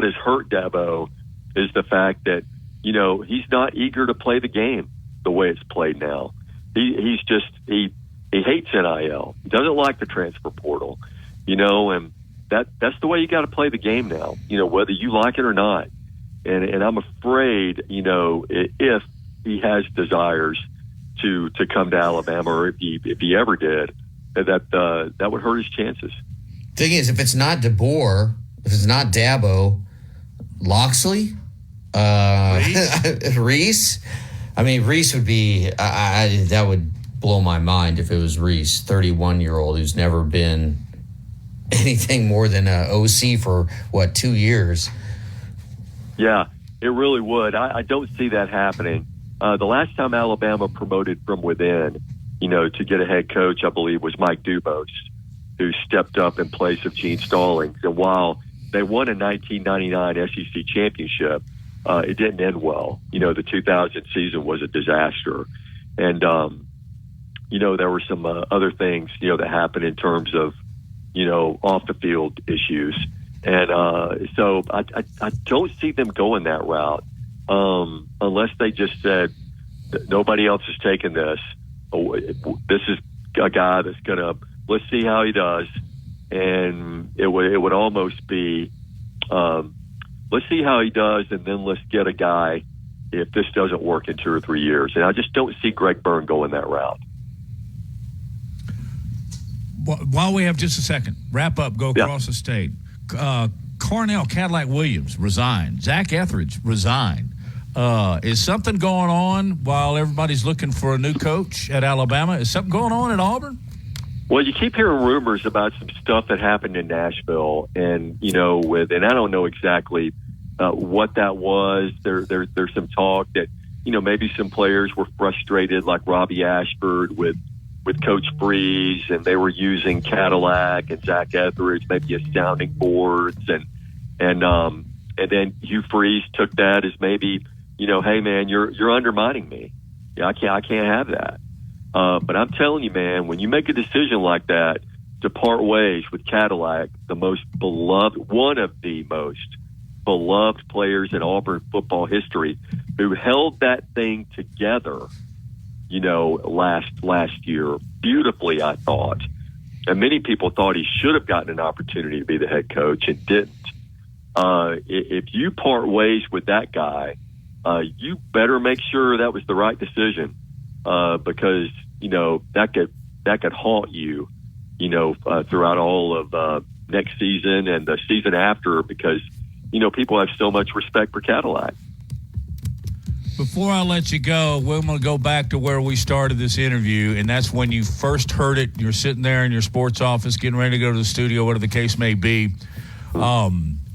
has hurt Dabo is the fact that, you know, he's not eager to play the game the way it's played now. He hates NIL. He doesn't like the transfer portal, you know, and that's the way you got to play the game now, you know, whether you like it or not. And I'm afraid, you know, if he has desires to come to Alabama, or if he ever did, that would hurt his chances. Thing is, if it's not DeBoer, if it's not Dabo, Loxley, Reese. I mean, Reese would be. That would blow my mind if it was Reese, 31-year-old who's never been anything more than a OC for 2 years. Yeah, it really would. I don't see that happening. The last time Alabama promoted from within, you know, to get a head coach, I believe, was Mike Dubose, who stepped up in place of Gene Stallings. And while they won a 1999 SEC championship, it didn't end well. You know, the 2000 season was a disaster. And, you know, there were some other things, you know, that happened in terms of, you know, off the field issues. And so I don't see them going that route. Unless they just said nobody else is taking this. This is a guy that's let's see how he does. And it would almost be, let's see how he does, and then let's get a guy if this doesn't work in 2 or 3 years. And I just don't see Greg Byrne going that route. While we have just a second, wrap up, go across the state. Cornell Cadillac Williams resigned. Zach Etheridge resigned. Is something going on while everybody's looking for a new coach at Alabama? Is something going on at Auburn? Well, you keep hearing rumors about some stuff that happened in Nashville, and you know, and I don't know exactly what that was. There's some talk that maybe some players were frustrated, like Robbie Ashford with Coach Freeze, and they were using Cadillac and Zach Etheridge maybe as sounding boards, and then Hugh Freeze took that as maybe, hey man, you're undermining me. Yeah, I can't have that. But I'm telling you, man, when you make a decision like that to part ways with Cadillac, one of the most beloved players in Auburn football history, who held that thing together, last year beautifully, I thought. And many people thought he should have gotten an opportunity to be the head coach and didn't. If you part ways with that guy, you better make sure that was the right decision, because that could haunt you, throughout all of next season and the season after, because people have so much respect for Cadillac. Before I let you go, we're going to go back to where we started this interview, and that's when you first heard it. You're sitting there in your sports office getting ready to go to the studio, whatever the case may be.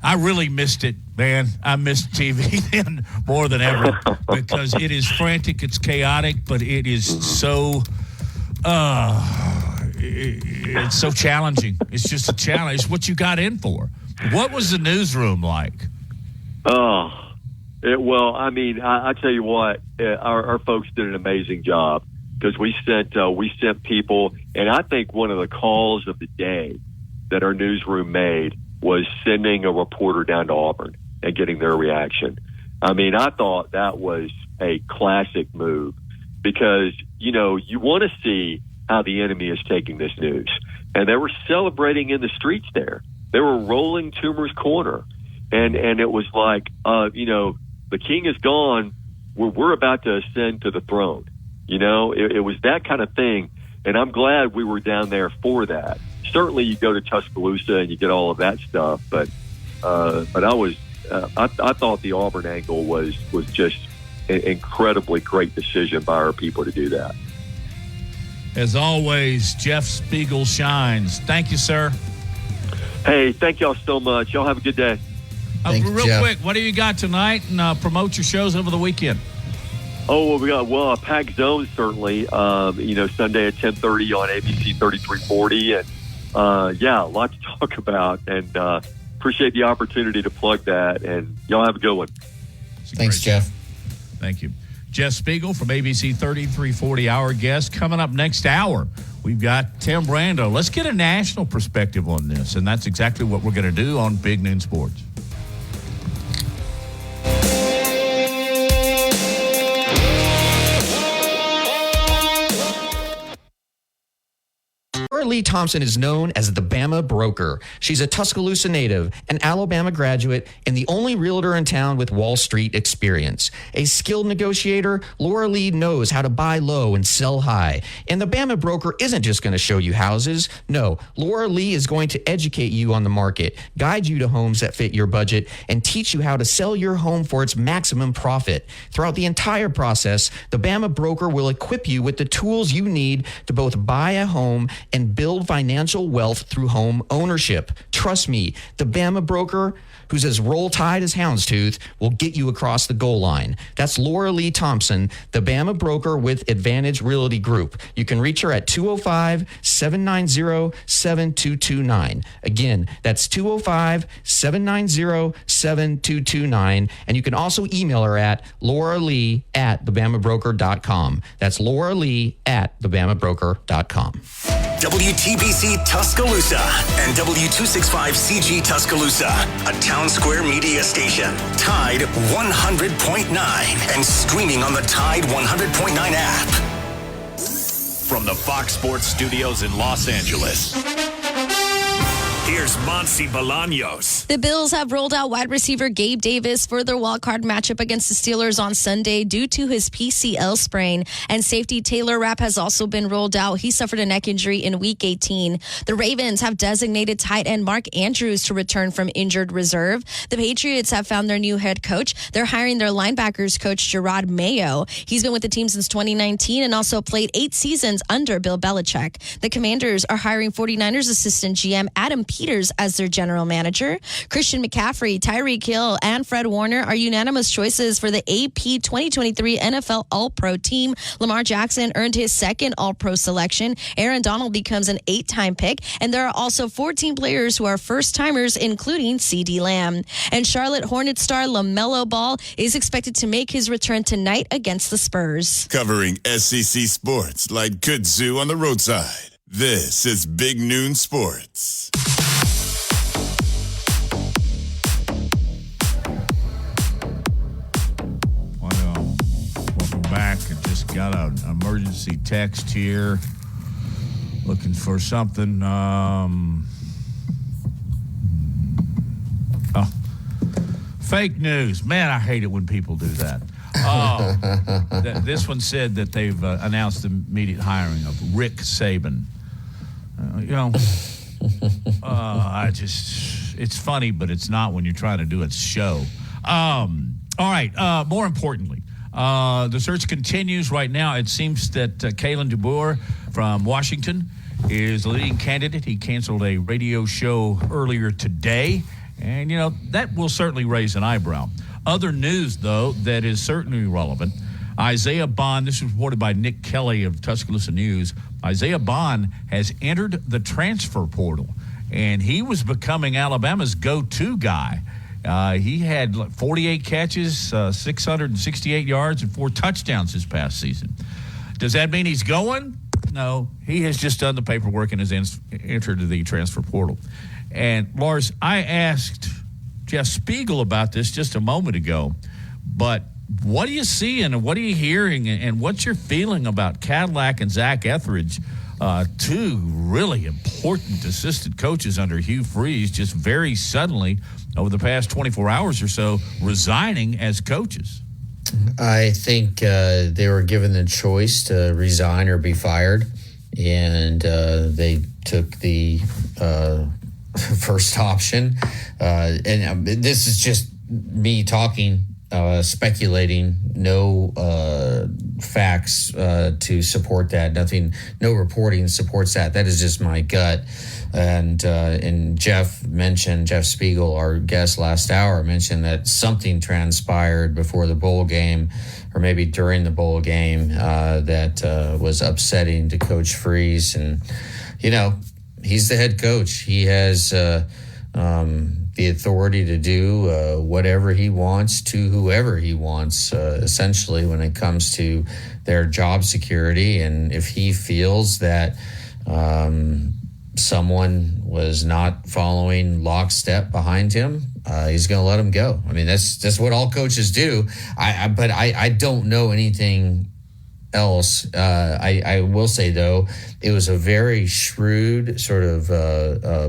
I really missed it, man. I missed TV then more than ever, because it is frantic, it's chaotic, but it is so it's so challenging. It's just a challenge. It's what you got in for. What was the newsroom like? Well, I mean, I tell you what, our folks did an amazing job, because we sent people, and I think one of the calls of the day that our newsroom made was sending a reporter down to Auburn and getting their reaction. I mean, I thought that was a classic move, because, you want to see how the enemy is taking this news. And they were celebrating in the streets there. They were rolling Toomer's Corner. And it was like, the king is gone. We're about to ascend to the throne. It was that kind of thing. And I'm glad we were down there for that. Certainly you go to Tuscaloosa and you get all of that stuff. But I thought the Auburn angle was just an incredibly great decision by our people to do that. As always, Jeff Spiegel shines. Thank you, sir. Hey, thank y'all so much. Y'all have a good day. Real quick, what do you got tonight? And promote your shows over the weekend. Oh, we got Packed Zone, certainly. Sunday at 10:30 on ABC 3340, and a lot to talk about. And appreciate the opportunity to plug that. And y'all have a good one. Thanks, Jeff. Thank you, Jeff Spiegel from ABC 3340. Our guest coming up next hour. We've got Tim Brando. Let's get a national perspective on this, and that's exactly what we're going to do on Big Noon Sports. Laura Lee Thompson is known as the Bama Broker. She's a Tuscaloosa native, an Alabama graduate, and the only realtor in town with Wall Street experience. A skilled negotiator, Laura Lee knows how to buy low and sell high. And the Bama Broker isn't just going to show you houses. No, Laura Lee is going to educate you on the market, guide you to homes that fit your budget, and teach you how to sell your home for its maximum profit. Throughout the entire process, the Bama Broker will equip you with the tools you need to both buy a home and build financial wealth through home ownership. Trust me, the Bama Broker, who's as roll tide as houndstooth, will get you across the goal line. That's Laura Lee Thompson, the Bama Broker with Advantage Realty Group. You can reach her at 205-790-7229. Again, that's 205-790-7229. And you can also email her at lauralee@thebamabroker.com. That's lauralee@thebamabroker.com. WTBC Tuscaloosa and W265CG Tuscaloosa, a Town Square media station. Tide 100.9 and streaming on the Tide 100.9 app. From the Fox Sports Studios in Los Angeles, here's Monty Bolaños. The Bills have rolled out wide receiver Gabe Davis for their wildcard matchup against the Steelers on Sunday due to his PCL sprain. And safety Taylor Rapp has also been rolled out. He suffered a neck injury in Week 18. The Ravens have designated tight end Mark Andrews to return from injured reserve. The Patriots have found their new head coach. They're hiring their linebackers coach Gerard Mayo. He's been with the team since 2019 and also played 8 seasons under Bill Belichick. The Commanders are hiring 49ers assistant GM Adam Peters as their general manager. Christian McCaffrey, Tyreek Hill, and Fred Warner are unanimous choices for the AP 2023 NFL All-Pro team. Lamar Jackson earned his second All-Pro selection. Aaron Donald becomes an 8-time pick. And there are also 14 players who are first-timers, including CeeDee Lamb. And Charlotte Hornets star LaMelo Ball is expected to make his return tonight against the Spurs. Covering SEC sports like kudzu on the roadside. This is Big Noon Sports. Welcome back. I just got an emergency text here looking for something. Fake news. Man, I hate it when people do that. This one said that they've announced the immediate hiring of Rick Saban. It's funny, but it's not when you're trying to do a show. All right. More importantly, the search continues right now. It seems that Kalen DeBoer from Washington is the leading candidate. He canceled a radio show earlier today. And, that will certainly raise an eyebrow. Other news, though, that is certainly relevant. Isaiah Bond, this was reported by Nick Kelly of Tuscaloosa News. Isaiah Bond has entered the transfer portal, and he was becoming Alabama's go-to guy. He had 48 catches, 668 yards, and 4 touchdowns this past season. Does that mean he's going? No. He has just done the paperwork and has entered the transfer portal. And, Lars, I asked Jeff Spiegel about this just a moment ago, but what are you seeing and what are you hearing and what's your feeling about Cadillac and Zach Etheridge, two really important assistant coaches under Hugh Freeze, just very suddenly over the past 24 hours or so resigning as coaches? I think they were given the choice to resign or be fired, and they took the first option. And this is just me talking, speculating, no facts to support that. Nothing, no reporting supports that. That is just my gut. And Jeff Spiegel, our guest last hour, mentioned that something transpired before the bowl game, or maybe during the bowl game, that was upsetting to Coach Freeze. And, he's the head coach. He has the authority to do whatever he wants to whoever he wants, essentially, when it comes to their job security. And if he feels that someone was not following lockstep behind him, he's going to let him go. I mean, that's what all coaches do. But I don't know anything else. I will say, though, it was a very shrewd, sort of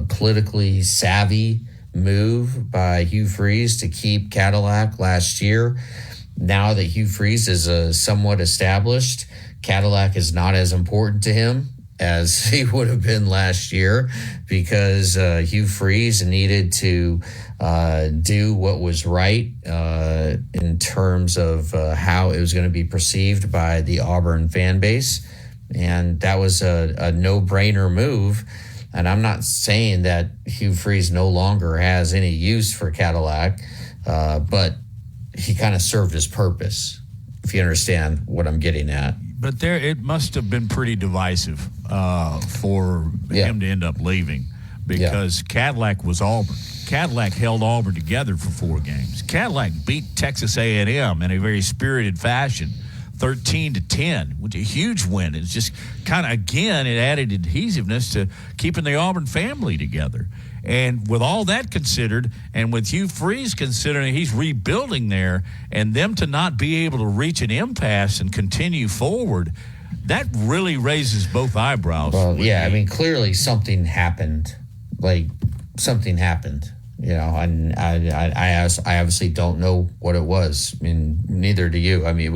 politically savvy move by Hugh Freeze to keep Cadillac last year. Now that Hugh Freeze is somewhat established, Cadillac is not as important to him as he would have been last year, because Hugh Freeze needed to do what was right in terms of how it was going to be perceived by the Auburn fan base. And that was a no-brainer move. And I'm not saying that Hugh Freeze no longer has any use for Cadillac, but he kind of served his purpose, if you understand what I'm getting at. But it must have been pretty divisive for him to end up leaving, because Cadillac was Auburn. Cadillac held Auburn together for 4 games. Cadillac beat Texas A&M in a very spirited fashion, 13-10, which is a huge win. It's just kind of, again, it added adhesiveness to keeping the Auburn family together. And with all that considered, and with Hugh Freeze considering he's rebuilding there, and them to not be able to reach an impasse and continue forward, that really raises both eyebrows. Well, yeah, I mean, clearly something happened. Something happened, and I obviously don't know what it was. I mean, neither do you. I mean,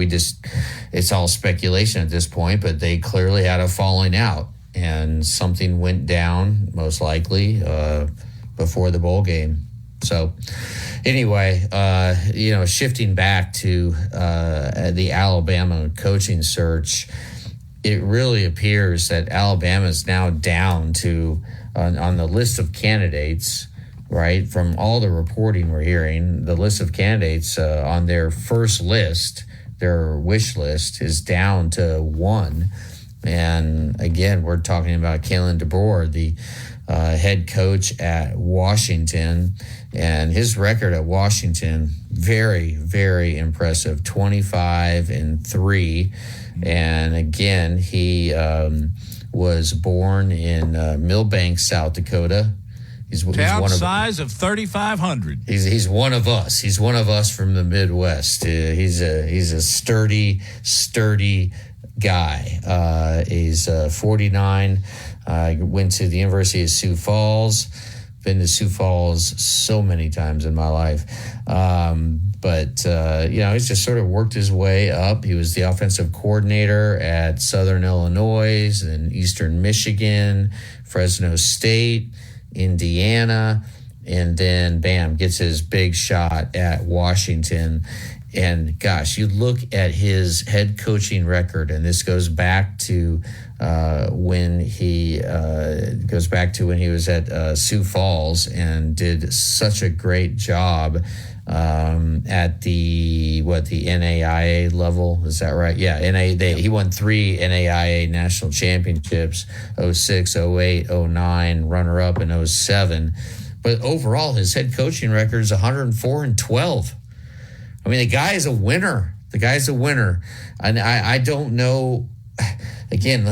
it's all speculation at this point, but they clearly had a falling out. And something went down, most likely, before the bowl game. So, anyway, shifting back to the Alabama coaching search, it really appears that Alabama is now down to on the list of candidates, right? From all the reporting we're hearing, the list of candidates on their first list, their wish list, is down to one. And again, we're talking about Kalen DeBoer, the head coach at Washington, and his record at Washington, very, very impressive, 25-3. And again, he was born in Millbank, South Dakota. He's Town one size of 3,500. He's one of us. He's one of us from the Midwest. He's a sturdy guy. He's 49. Went to the University of Sioux Falls. Been to Sioux Falls so many times in my life. But he's just sort of worked his way up. He was the offensive coordinator at Southern Illinois, and Eastern Michigan, Fresno State, Indiana, and then bam, gets his big shot at Washington. And gosh, you look at his head coaching record, and this goes back to when he was at Sioux Falls and did such a great job at the NAIA level. Is that right? Yeah, he won 3 NAIA national championships: 06, 08, 09, runner-up in 07. But overall, his head coaching record is 104-12. I mean, the guy is a winner. And I don't know, again,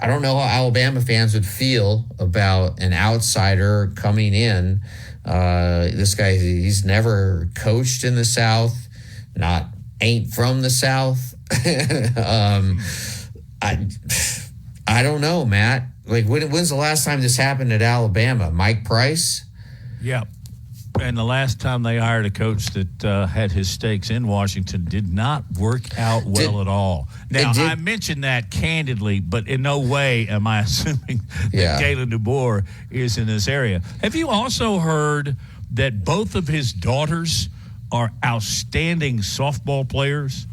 I don't know how Alabama fans would feel about an outsider coming in. This guy, he's never coached in the South, ain't from the South. I don't know, Matt. When's the last time this happened at Alabama? Mike Price? Yep. And the last time they hired a coach that had his stakes in Washington did not work out well at all. Now, I mentioned that candidly, but in no way am I assuming that Kalen DeBoer is in this area. Have you also heard that both of his daughters are outstanding softball players?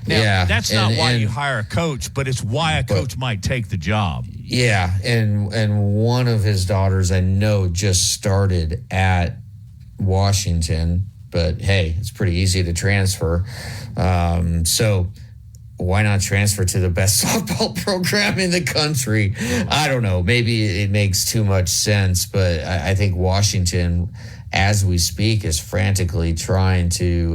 Now, that's not why you hire a coach, but it's why a coach might take the job. Yeah, and one of his daughters I know just started at Washington, but hey, it's pretty easy to transfer. So why not transfer to the best softball program in the country? I don't know. Maybe it makes too much sense, but I think Washington, as we speak, is frantically trying to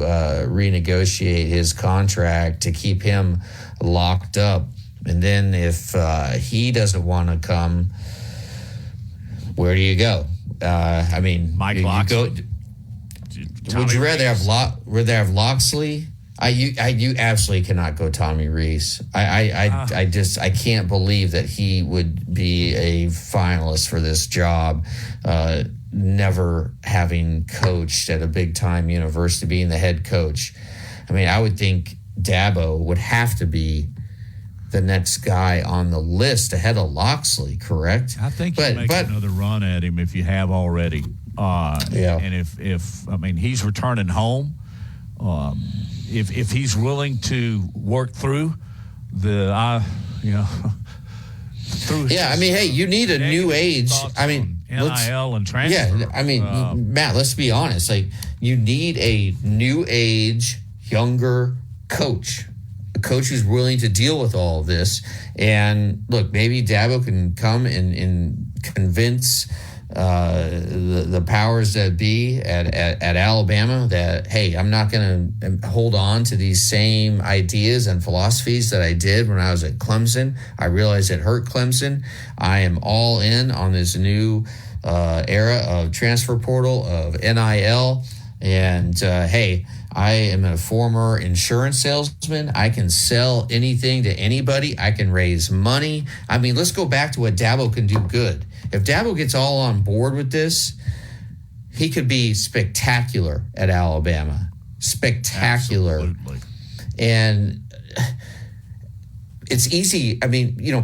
renegotiate his contract to keep him locked up. And then if he doesn't want to come, where do you go? Mike Locksley. Would you rather have Locksley? You absolutely cannot go Tommy Rees. I can't believe that he would be a finalist for this job, never having coached at a big time university, being the head coach. I would think Dabo would have to be the next guy on the list ahead of Locksley, correct? I think you make another run at him if you have already. And if he's returning home, if he's willing to work through hey, you need a new age. NIL and transfer. Yeah, Matt, let's be honest. You need a new age, younger coach. A coach who's willing to deal with all of this. And look, maybe Dabo can come and convince the powers that be at Alabama that, hey, I'm not going to hold on to these same ideas and philosophies that I did when I was at Clemson. I realized it hurt Clemson. I am all in on this new era of transfer portal, of NIL. And, hey, I am a former insurance salesman. I can sell anything to anybody. I can raise money. Let's go back to what Dabo can do good. If Dabo gets all on board with this, he could be spectacular at Alabama. Spectacular. Absolutely. And it's easy.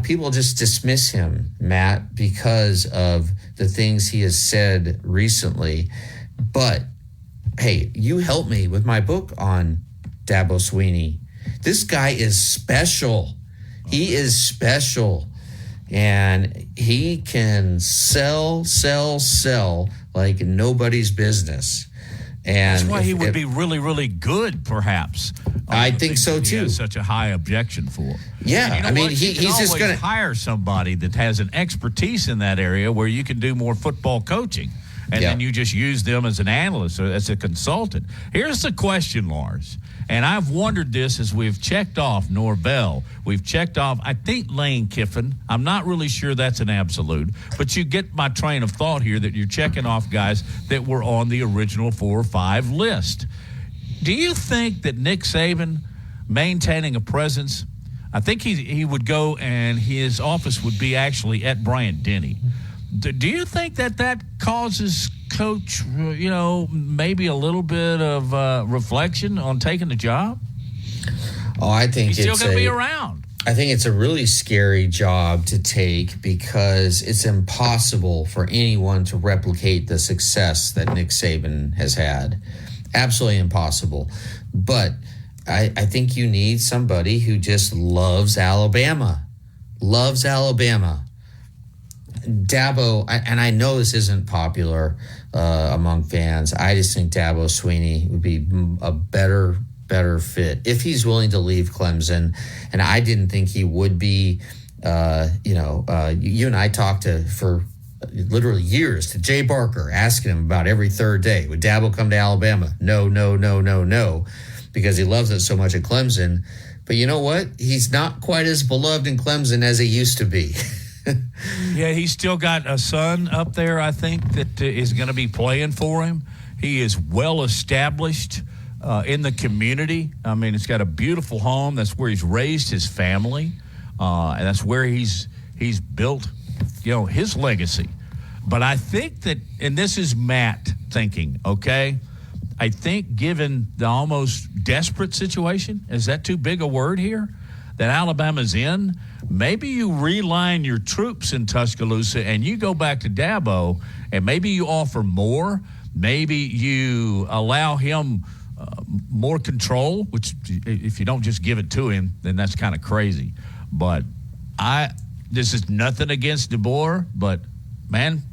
People just dismiss him, Matt, because of the things he has said recently. But hey, you helped me with my book on Dabo Swinney. This guy is special. He is special. And he can sell like nobody's business. And that's why he would be really, really good, perhaps. I think so too. He has such a high objection for. Yeah, you know I mean, he's just going to hire somebody that has an expertise in that area where you can do more football coaching, and then you just use them as an analyst or as a consultant. Here's the question, Lars, and I've wondered this as we've checked off Norvell. We've checked off, I think, Lane Kiffin. I'm not really sure that's an absolute, but you get my train of thought here that you're checking off guys that were on the original 4 or 5 list. Do you think that Nick Saban maintaining a presence, I think he would go and his office would be actually at Bryant-Denny. Do you think that causes Coach, maybe a little bit of reflection on taking the job? Oh, I think he's still going to be around. I think it's a really scary job to take because it's impossible for anyone to replicate the success that Nick Saban has had. Absolutely impossible. But I think you need somebody who just loves Alabama. Dabo, and I know this isn't popular among fans. I just think Dabo Swinney would be a better fit if he's willing to leave Clemson. And I didn't think he would be. You and I talked for literally years to Jay Barker, asking him about every third day, would Dabo come to Alabama? No, because he loves it so much at Clemson. But you know what? He's not quite as beloved in Clemson as he used to be. Yeah, he's still got a son up there, I think, that is going to be playing for him. He is well established in the community. I mean, it's got a beautiful home. That's where he's raised his family, and that's where he's built, his legacy. But I think that, and this is Matt thinking, okay, I think given the almost desperate situation, is that too big a word here, that Alabama's in, maybe you realign your troops in Tuscaloosa and you go back to Dabo and maybe you offer more. Maybe you allow him more control, which if you don't just give it to him, then that's kind of crazy. But this is nothing against DeBoer, but, man,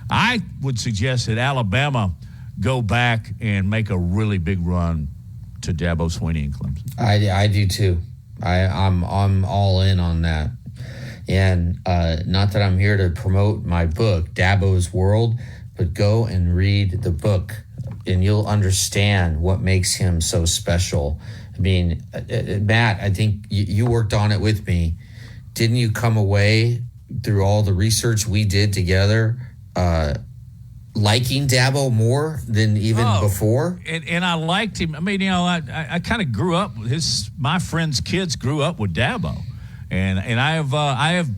I would suggest that Alabama go back and make a really big run to Dabo Swinney and Clemson. I do too. I'm all in on that. And not that I'm here to promote my book, Dabo's World, but go and read the book and you'll understand what makes him so special. I mean, Matt, I think you worked on it with me. Didn't you come away through all the research we did together liking Dabo more than even before? And I liked him. I mean, I kind of grew up with my friends' kids grew up with Dabo. And I have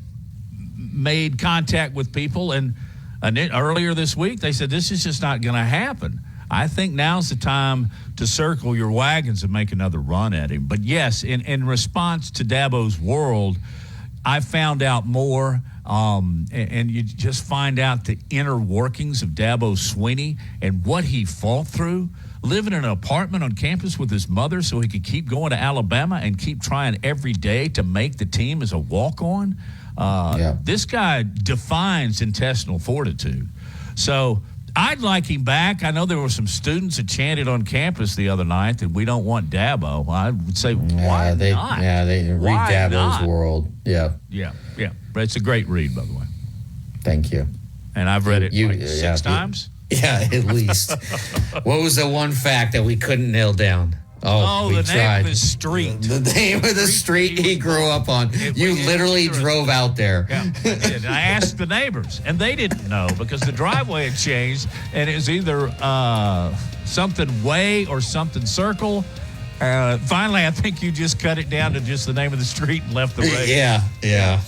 made contact with people, and earlier this week they said this is just not going to happen. I think now's the time to circle your wagons and make another run at him. But yes, in response to Dabo's World, I found out more, and you just find out the inner workings of Dabo Swinney and what he fought through. Living in an apartment on campus with his mother so he could keep going to Alabama and keep trying every day to make the team as a walk-on. This guy defines intestinal fortitude. So I'd like him back. I know there were some students that chanted on campus the other night that we don't want Dabo. I would say, why not? Yeah, they read Dabo's World. Yeah. But it's a great read, by the way. Thank you. And I've read it 6 times. Yeah, at least. What was the one fact that we couldn't nail down? The name of the street. The name of the street he grew up on. You literally drove out there. Yeah, I did. I asked the neighbors, and they didn't know because the driveway had changed, and it was either something way or something circle. Finally, I think you just cut it down to just the name of the street and left the rest. Yeah.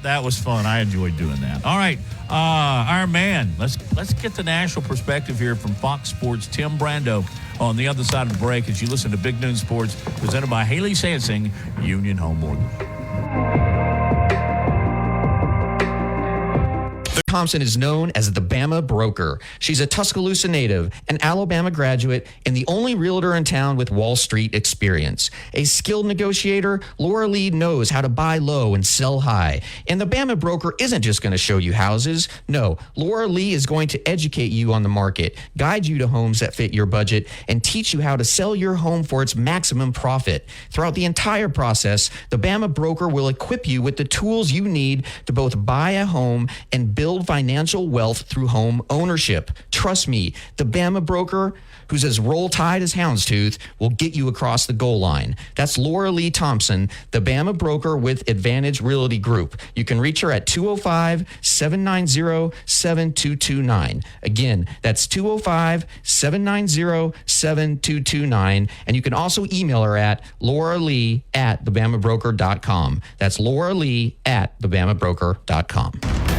That was fun. I enjoyed doing that. All right, our man. Let's get the national perspective here from Fox Sports' Tim Brando on the other side of the break as you listen to Big Noon Sports presented by Haley Sansing, Union Home Mortgage. Thompson is known as the Bama Broker. She's a Tuscaloosa native, an Alabama graduate, and the only realtor in town with Wall Street experience. A skilled negotiator, Laura Lee knows how to buy low and sell high. And the Bama Broker isn't just going to show you houses. No, Laura Lee is going to educate you on the market, guide you to homes that fit your budget, and teach you how to sell your home for its maximum profit. Throughout the entire process, the Bama Broker will equip you with the tools you need to both buy a home and build financial wealth through home ownership. Trust me, the Bama Broker, who's as Roll Tide as houndstooth, will get you across the goal line. That's Laura Lee Thompson, the Bama Broker with Advantage Realty Group. You can reach her at 205-790-7229. Again, that's 205-790-7229. And you can also email her at lauralee@thebamabroker.com. That's lauralee@thebamabroker.com.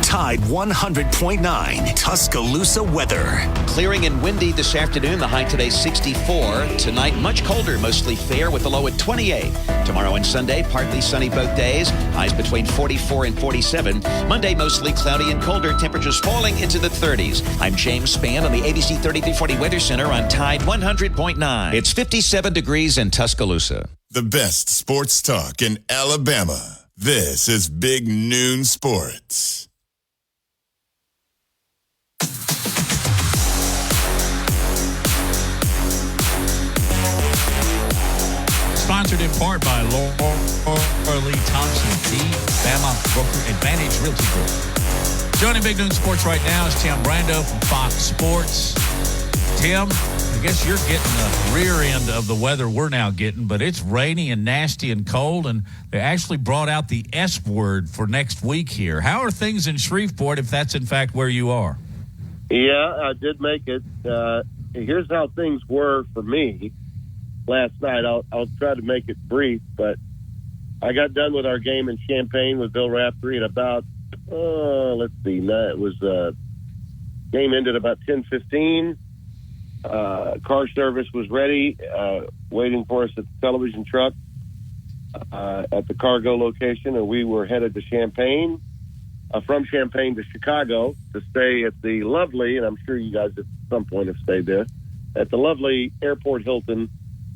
Tide 100.9 Tuscaloosa weather. Clearing and windy this afternoon. The high today 64. Tonight, much colder, mostly fair with a low at 28. Tomorrow and Sunday, partly sunny both days. Highs between 44 and 47. Monday, mostly cloudy and colder. Temperatures falling into the 30s. I'm James Spann on the ABC 3340 Weather Center on Tide 100.9. It's 57 degrees in Tuscaloosa. The best sports talk in Alabama. This is Big Noon Sports. Sponsored in part by Laura Lee Thompson, the Bama Broker Advantage Realty Group. Joining Big Noon Sports right now is Tim Brando from Fox Sports. Tim, I guess you're getting the rear end of the weather we're now getting, but it's rainy and nasty and cold, and they actually brought out the S word for next week here. How are things in Shreveport if that's in fact where you are? Yeah, I did make it. Here's how things were for me last night. I'll try to make it brief, but I got done with our game in Champaign with Bill Raftery at about, it was game ended about 10:15. Car service was ready, waiting for us at the television truck at the cargo location, and we were headed to Champaign, from Champaign to Chicago to stay at the lovely, and I'm sure you guys at some point have stayed there, at the lovely Airport Hilton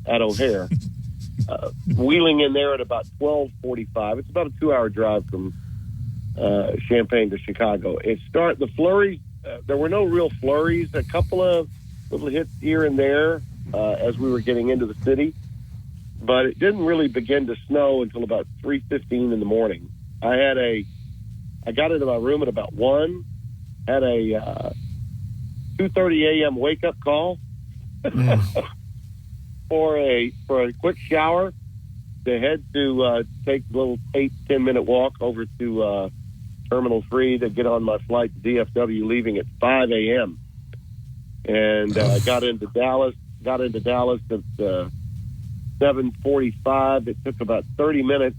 at O'Hare. Wheeling in there at about 12:45. It's about a 2-hour drive from Champaign to Chicago. The flurries, there were no real flurries, a couple of little hits here and there as we were getting into the city, but it didn't really begin to snow until about 3:15 in the morning. I got into my room at about 1, had a 2:30 a.m. wake-up call for a quick shower to head to take a little 8-10 minute walk over to Terminal 3 to get on my flight to DFW, leaving at 5 a.m. And got into Dallas at 7:45. It took about 30 minutes.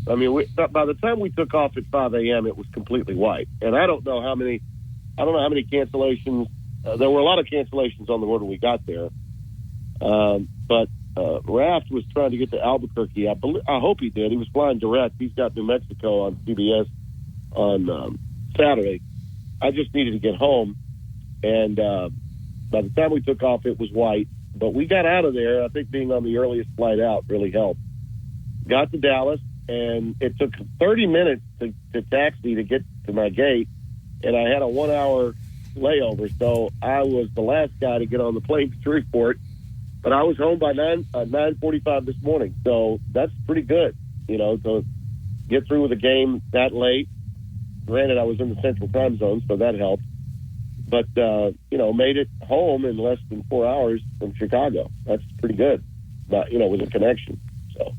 I mean, by the time we took off at 5 a.m., it was completely white. And I don't know how many cancellations. There were a lot of cancellations on the road when we got there. But Raft was trying to get to Albuquerque. I hope he did. He was flying direct. He's got New Mexico on CBS on Saturday. I just needed to get home. And by the time we took off, it was white. But we got out of there. I think being on the earliest flight out really helped. Got to Dallas, and it took 30 minutes to taxi to get to my gate. And I had a 1-hour layover. So I was the last guy to get on the plane to Shreveport. But I was home by 9:45 this morning. So that's pretty good, to get through with a game that late. Granted, I was in the Central Time Zone, so that helped. But, made it home in less than 4 hours from Chicago. That's pretty good, but, with a connection. So,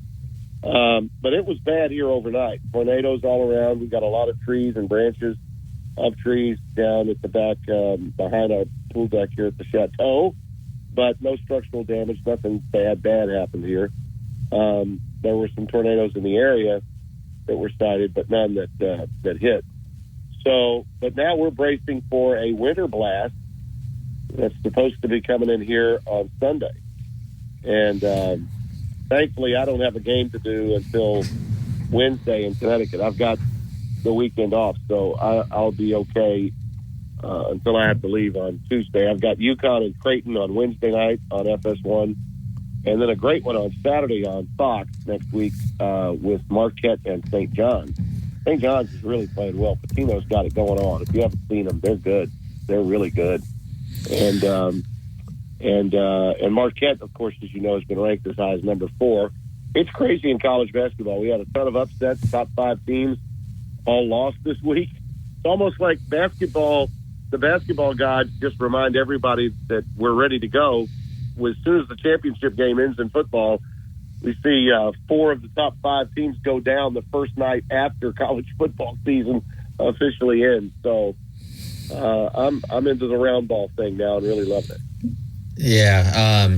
but it was bad here overnight. Tornadoes all around. We got a lot of trees and branches of trees down at the back behind our pool deck here at the Chateau. But no structural damage. Nothing bad happened here. There were some tornadoes in the area that were sighted, but none that hit. So, but now we're bracing for a winter blast that's supposed to be coming in here on Sunday. And thankfully, I don't have a game to do until Wednesday in Connecticut. I've got the weekend off, so I'll be okay until I have to leave on Tuesday. I've got UConn and Creighton on Wednesday night on FS1, and then a great one on Saturday on Fox next week with Marquette and St. John's. St. John's is really playing well. Patino's got it going on. If you haven't seen them, they're good. They're really good. And Marquette, of course, as you know, has been ranked as high as number 4. It's crazy in college basketball. We had a ton of upsets. Top 5 teams all lost this week. It's almost like basketball. The basketball gods just remind everybody that we're ready to go. As soon as the championship game ends in football, we see 4 of the top 5 teams go down the first night after college football season officially ends. So I'm into the round ball thing now and really love it. Yeah,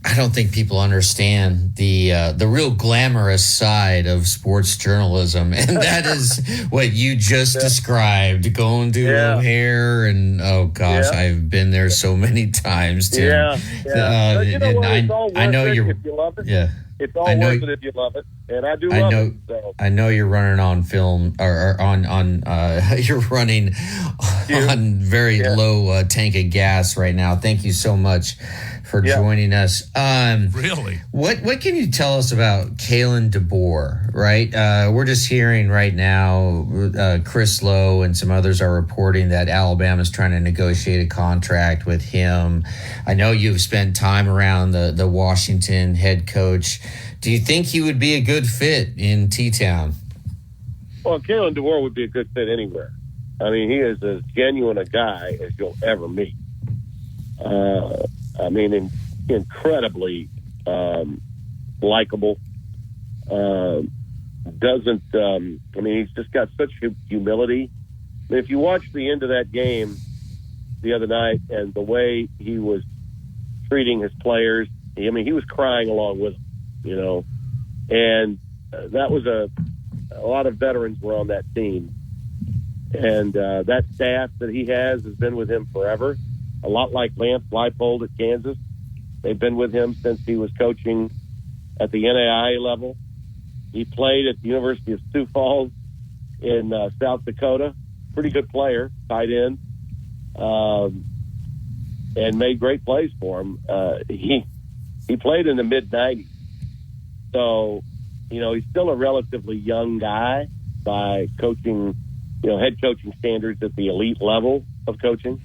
I don't think people understand the real glamorous side of sports journalism, and that is what you just described. Going to O'Hare, and oh gosh, I've been there so many times, Tim. But you know what? It's all worth I know it you're. if you love it. Yeah. It's all worth it if you love it, and I do love it. So. I know you're running on film or on you're running on very low tank of gas right now. Thank you so much for joining us. Really? What can you tell us about Kalen DeBoer? Right, we're just hearing right now. Chris Lowe and some others are reporting that Alabama's trying to negotiate a contract with him. I know you've spent time around the Washington head coach. Do you think he would be a good fit in T-Town? Well, Kalen DeBoer would be a good fit anywhere. I mean, he is as genuine a guy as you'll ever meet. I mean, incredibly likable. He's just got such humility. I mean, if you watch the end of that game the other night and the way he was treating his players, he was crying along with them, you know. And that was a lot of veterans were on that team. And that staff that he has been with him forever. A lot like Lance Leipold at Kansas. They've been with him since he was coaching at the NAIA level. He played at the University of Sioux Falls in South Dakota. Pretty good player, tight end, and made great plays for him. He played in the mid-'90s. So, you know, he's still a relatively young guy by coaching, you know, head coaching standards at the elite level of coaching.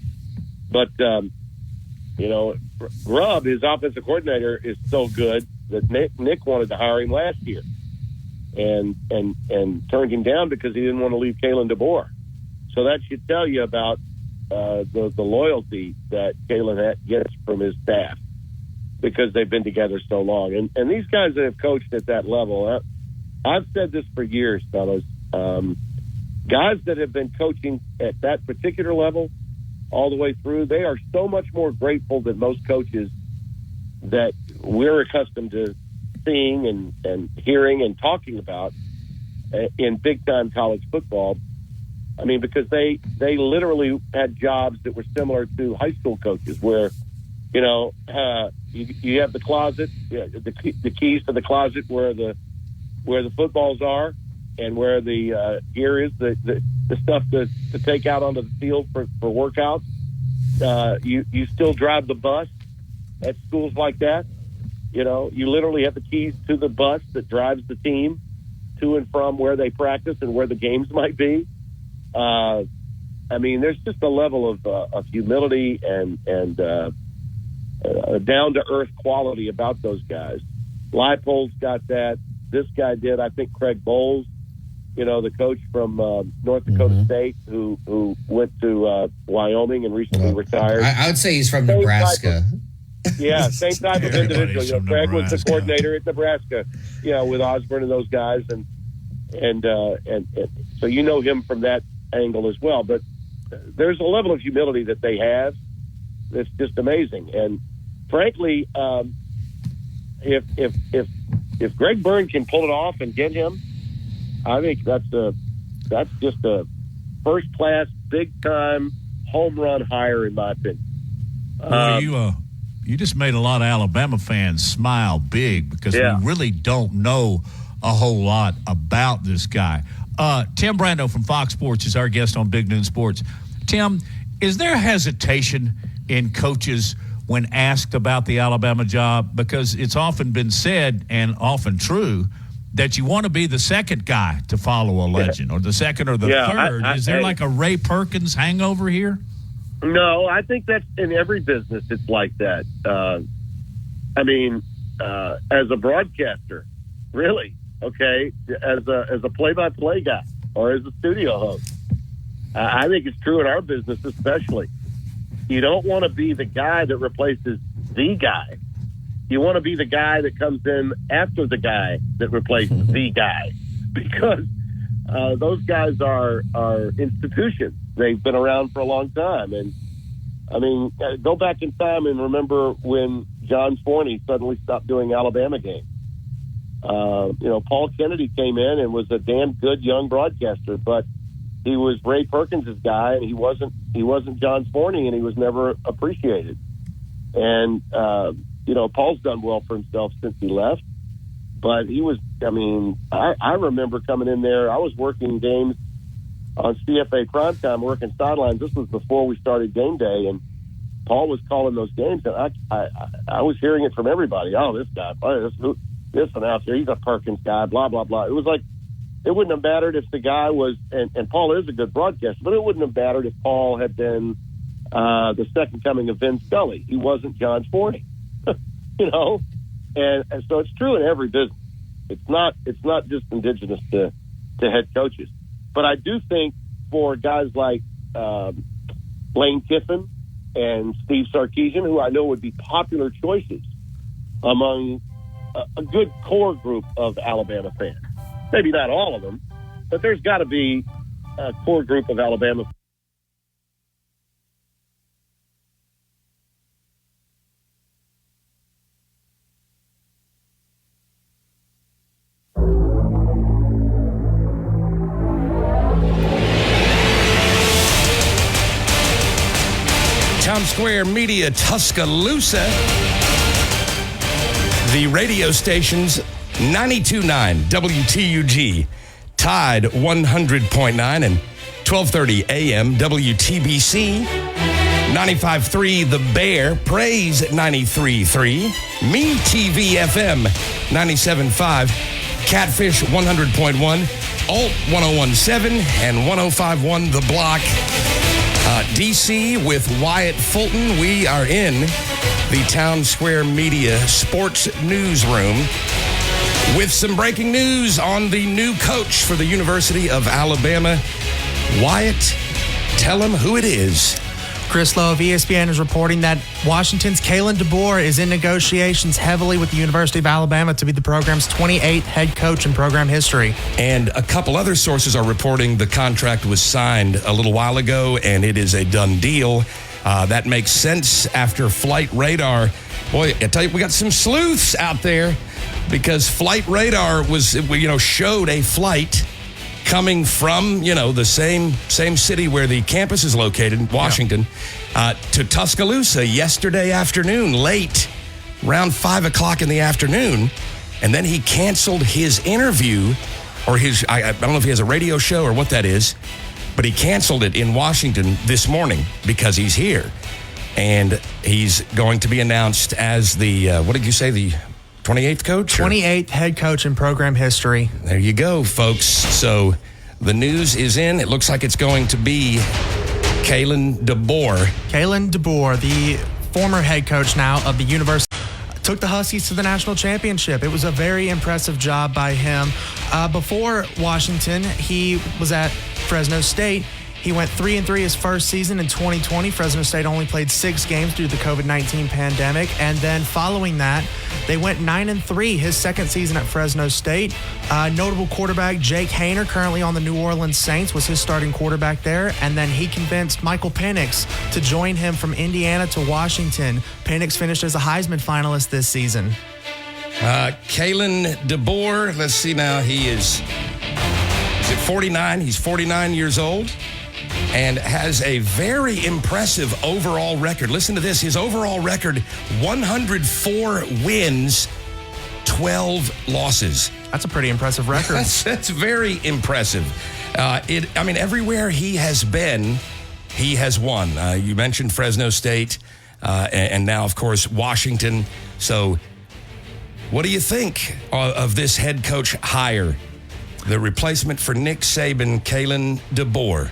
But, you know, Grubb, his offensive coordinator, is so good that Nick wanted to hire him last year and turned him down because he didn't want to leave Kalen DeBoer. So that should tell you about the loyalty that Kalen gets from his staff because they've been together so long. And these guys that have coached at that level, I've said this for years, fellas, guys that have been coaching at that particular level all the way through, they are so much more grateful than most coaches that we're accustomed to seeing and hearing and talking about in big-time college football. I mean, because they literally had jobs that were similar to high school coaches where, you know, you have the closet, the keys to the closet where the footballs are and where the gear is, the stuff to take out onto the field for workouts. You still drive the bus at schools like that. You know, you literally have the keys to the bus that drives the team to and from where they practice and where the games might be. I mean, there's just a level of humility and a down-to-earth quality about those guys. Leipold's got that. This guy did. I think Craig Bowles, you know, the coach from North Dakota State who went to Wyoming and recently retired. I would say he's from Nebraska. Same type of individual. You know, Craig was the coordinator at Nebraska, you know, with Osborne and those guys, and so you know him from that angle as well. But there's a level of humility that they have that's just amazing. And frankly, if Greg Byrne can pull it off and get him, I think that's just a first class, big time home run hire in my opinion. You just made a lot of Alabama fans smile big because we really don't know a whole lot about this guy. Tim Brando from Fox Sports is our guest on Big Noon Sports. Tim, is there hesitation in coaches when asked about the Alabama job? Because it's often been said, and often true, that you want to be the second guy to follow a legend, or the second or the third. Is there like a Ray Perkins hangover here? No, I think that's in every business. It's like that. As a broadcaster, really, okay, as a play-by-play guy or as a studio host, I think it's true in our business especially. You don't want to be the guy that replaces the guy. You want to be the guy that comes in after the guy that replaces the guy, because those guys are institutions. They've been around for a long time. And, go back in time and remember when John Forney suddenly stopped doing Alabama games. Paul Kennedy came in and was a damn good young broadcaster, but he was Ray Perkins' guy, and he wasn't John Forney, and he was never appreciated. And, Paul's done well for himself since he left, but he was, I remember coming in there. I was working games on CFA primetime, working sidelines. This was before we started game day, and Paul was calling those games, and I was hearing it from everybody. Oh, this guy, this announcer, he's a Perkins guy, blah, blah, blah. It was like, it wouldn't have mattered if the guy was, and Paul is a good broadcaster, but it wouldn't have mattered if Paul had been the second coming of Vin Scully. He wasn't John Forney, and so it's true in every business. It's not just indigenous to head coaches. But I do think for guys like Lane Kiffin and Steve Sarkisian, who I know would be popular choices among a good core group of Alabama fans. Maybe not all of them, but there's got to be a core group of Alabama fans. Town Square Media Tuscaloosa. The radio stations 92.9 WTUG, Tide 100.9 and 1230 AM WTBC, 95.3 The Bear, Praise 93.3, Me TV FM 97.5, Catfish 100.1, Alt 101.7 and 105.1 The Block. DC with Wyatt Fulton. We are in the Town Square Media Sports Newsroom with some breaking news on the new coach for the University of Alabama. Wyatt, tell him who it is. Chris Lowe of ESPN is reporting that Washington's Kalen DeBoer is in negotiations heavily with the University of Alabama to be the program's 28th head coach in program history. And a couple other sources are reporting the contract was signed a little while ago, and it is a done deal. That makes sense after Flight Radar. Boy, I tell you, we got some sleuths out there, because Flight Radar was, showed a flight coming from, the same city where the campus is located, Washington, to Tuscaloosa yesterday afternoon, late, around 5 o'clock in the afternoon. And then he canceled his interview, or I don't know if he has a radio show or what that is, but he canceled it in Washington this morning because he's here. And he's going to be announced as the, what did you say, the 28th coach? 28th head coach in program history. There you go, folks. So the news is in. It looks like it's going to be Kalen DeBoer. Kalen DeBoer, the former head coach now of the University, took the Huskies to the national championship. It was a very impressive job by him. Before Washington, he was at Fresno State. He went 3-3 his first season in 2020. Fresno State only played 6 games due to the COVID-19 pandemic. And then following that, they went 9-3 his second season at Fresno State. Notable quarterback Jake Haener, currently on the New Orleans Saints, was his starting quarterback there. And then he convinced Michael Penix to join him from Indiana to Washington. Penix finished as a Heisman finalist this season. Kalen DeBoer, let's see now, he is it 49? He's 49 years old and has a very impressive overall record. Listen to this. His overall record, 104 wins, 12 losses. That's a pretty impressive record. That's very impressive. Everywhere he has been, he has won. You mentioned Fresno State, and now, of course, Washington. So what do you think of this head coach hire? The replacement for Nick Saban, Kalen DeBoer.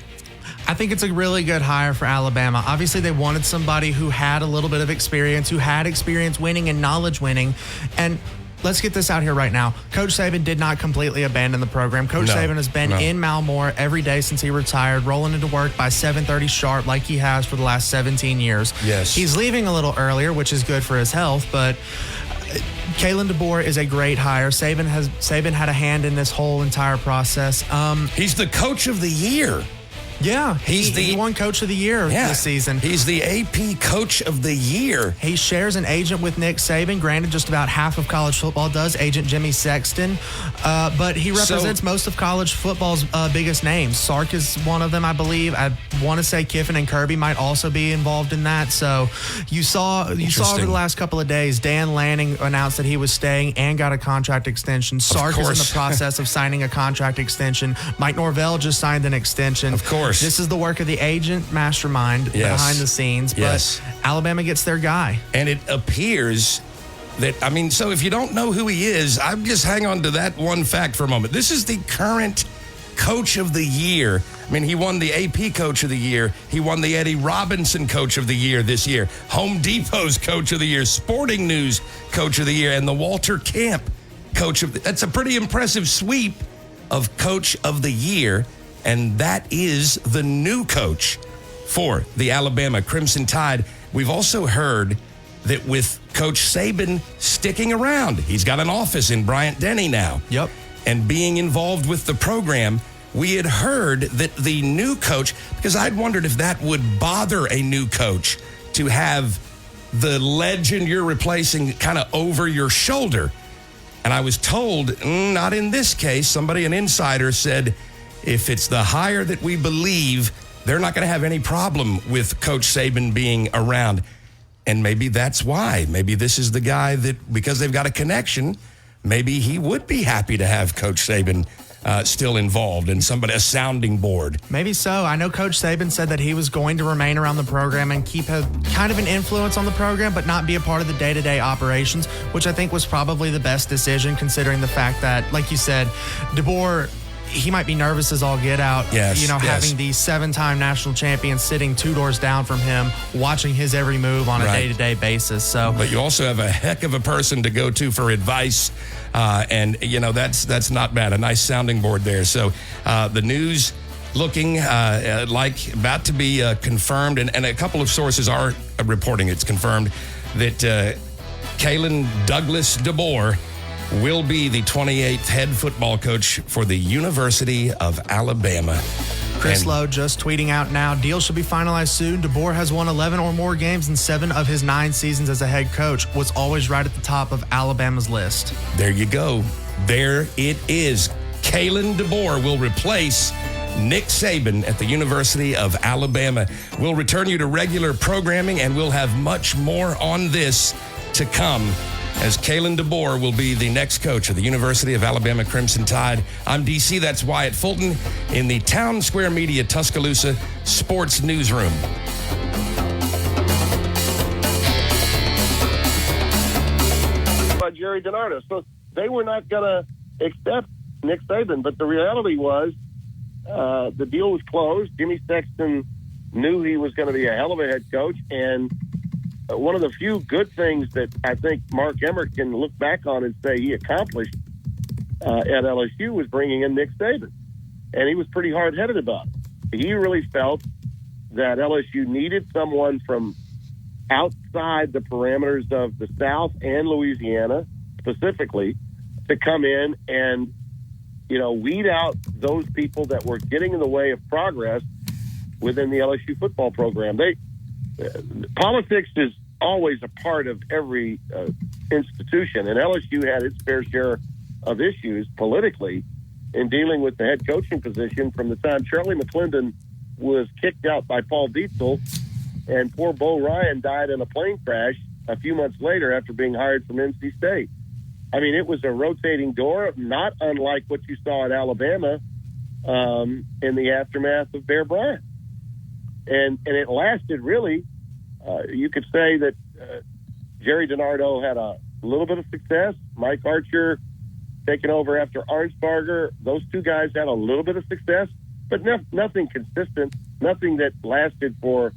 I think it's a really good hire for Alabama. Obviously, they wanted somebody who had a little bit of experience, who had experience winning and knowledge winning. And let's get this out here right now. Coach Saban did not completely abandon the program. Coach Saban has been in Malmore every day since he retired, rolling into work by 7:30 sharp like he has for the last 17 years. Yes. He's leaving a little earlier, which is good for his health, but Kalen DeBoer is a great hire. Saban had a hand in this whole entire process. He's the coach of the year. Yeah, he won Coach of the Year this season. He's the AP Coach of the Year. He shares an agent with Nick Saban. Granted, just about half of college football does, agent Jimmy Sexton. But he represents most of college football's biggest names. Sark is one of them, I believe. I want to say Kiffin and Kirby might also be involved in that. So you saw over the last couple of days, Dan Lanning announced that he was staying and got a contract extension. Sark is in the process of signing a contract extension. Mike Norvell just signed an extension. Of course. This is the work of the agent mastermind behind the scenes, but Alabama gets their guy. And it appears that, so if you don't know who he is, I'm just hang on to that one fact for a moment. This is the current Coach of the Year. He won the AP Coach of the Year. He won the Eddie Robinson Coach of the Year this year. Home Depot's Coach of the Year. Sporting News Coach of the Year. And the Walter Camp Coach of the Year. That's a pretty impressive sweep of Coach of the Year. And that is the new coach for the Alabama Crimson Tide. We've also heard that with Coach Saban sticking around, he's got an office in Bryant-Denny now. Yep. And being involved with the program, we had heard that the new coach, because I'd wondered if that would bother a new coach to have the legend you're replacing kind of over your shoulder. And I was told, not in this case. An insider said, if it's the hire that we believe, they're not going to have any problem with Coach Saban being around. And maybe that's why. Maybe this is the guy that, because they've got a connection, maybe he would be happy to have Coach Saban still involved and a sounding board. Maybe so. I know Coach Saban said that he was going to remain around the program and keep kind of an influence on the program, but not be a part of the day-to-day operations, which I think was probably the best decision considering the fact that, like you said, DeBoer, he might be nervous as all get out. Having the 7-time national champion sitting 2 doors down from him, watching his every move on a day-to-day basis. So, but you also have a heck of a person to go to for advice, and that's not bad. A nice sounding board there. So the news looking like about to be confirmed, and a couple of sources are reporting it's confirmed that Kalen Douglas DeBoer will be the 28th head football coach for the University of Alabama. Chris Lowe just tweeting out now, deal should be finalized soon. DeBoer has won 11 or more games in 7 of his 9 seasons as a head coach. Was always right at the top of Alabama's list. There you go. There it is. Kalen DeBoer will replace Nick Saban at the University of Alabama. We'll return you to regular programming, and we'll have much more on this to come, as Kalen DeBoer will be the next coach of the University of Alabama Crimson Tide. I'm DC, that's Wyatt Fulton in the Town Square Media Tuscaloosa Sports Newsroom. By Jerry DiNardo. So they were not going to accept Nick Saban, but the reality was the deal was closed. Jimmy Sexton knew he was going to be a hell of a head coach, and one of the few good things that I think Mark Emmert can look back on and say he accomplished at LSU was bringing in Nick Saban. And he was pretty hard-headed about it. He really felt that LSU needed someone from outside the parameters of the South and Louisiana specifically to come in and, weed out those people that were getting in the way of progress within the LSU football program. Politics is always a part of every institution, and LSU had its fair share of issues politically in dealing with the head coaching position from the time Charlie McClendon was kicked out by Paul Dietzel, and poor Bo Ryan died in a plane crash a few months later after being hired from NC State. I mean, it was a rotating door, not unlike what you saw at Alabama in the aftermath of Bear Bryant. And it lasted really, you could say that Jerry DiNardo had a little bit of success. Mike Archer taking over after Arnsparger. Those two guys had a little bit of success, but nothing consistent, nothing that lasted for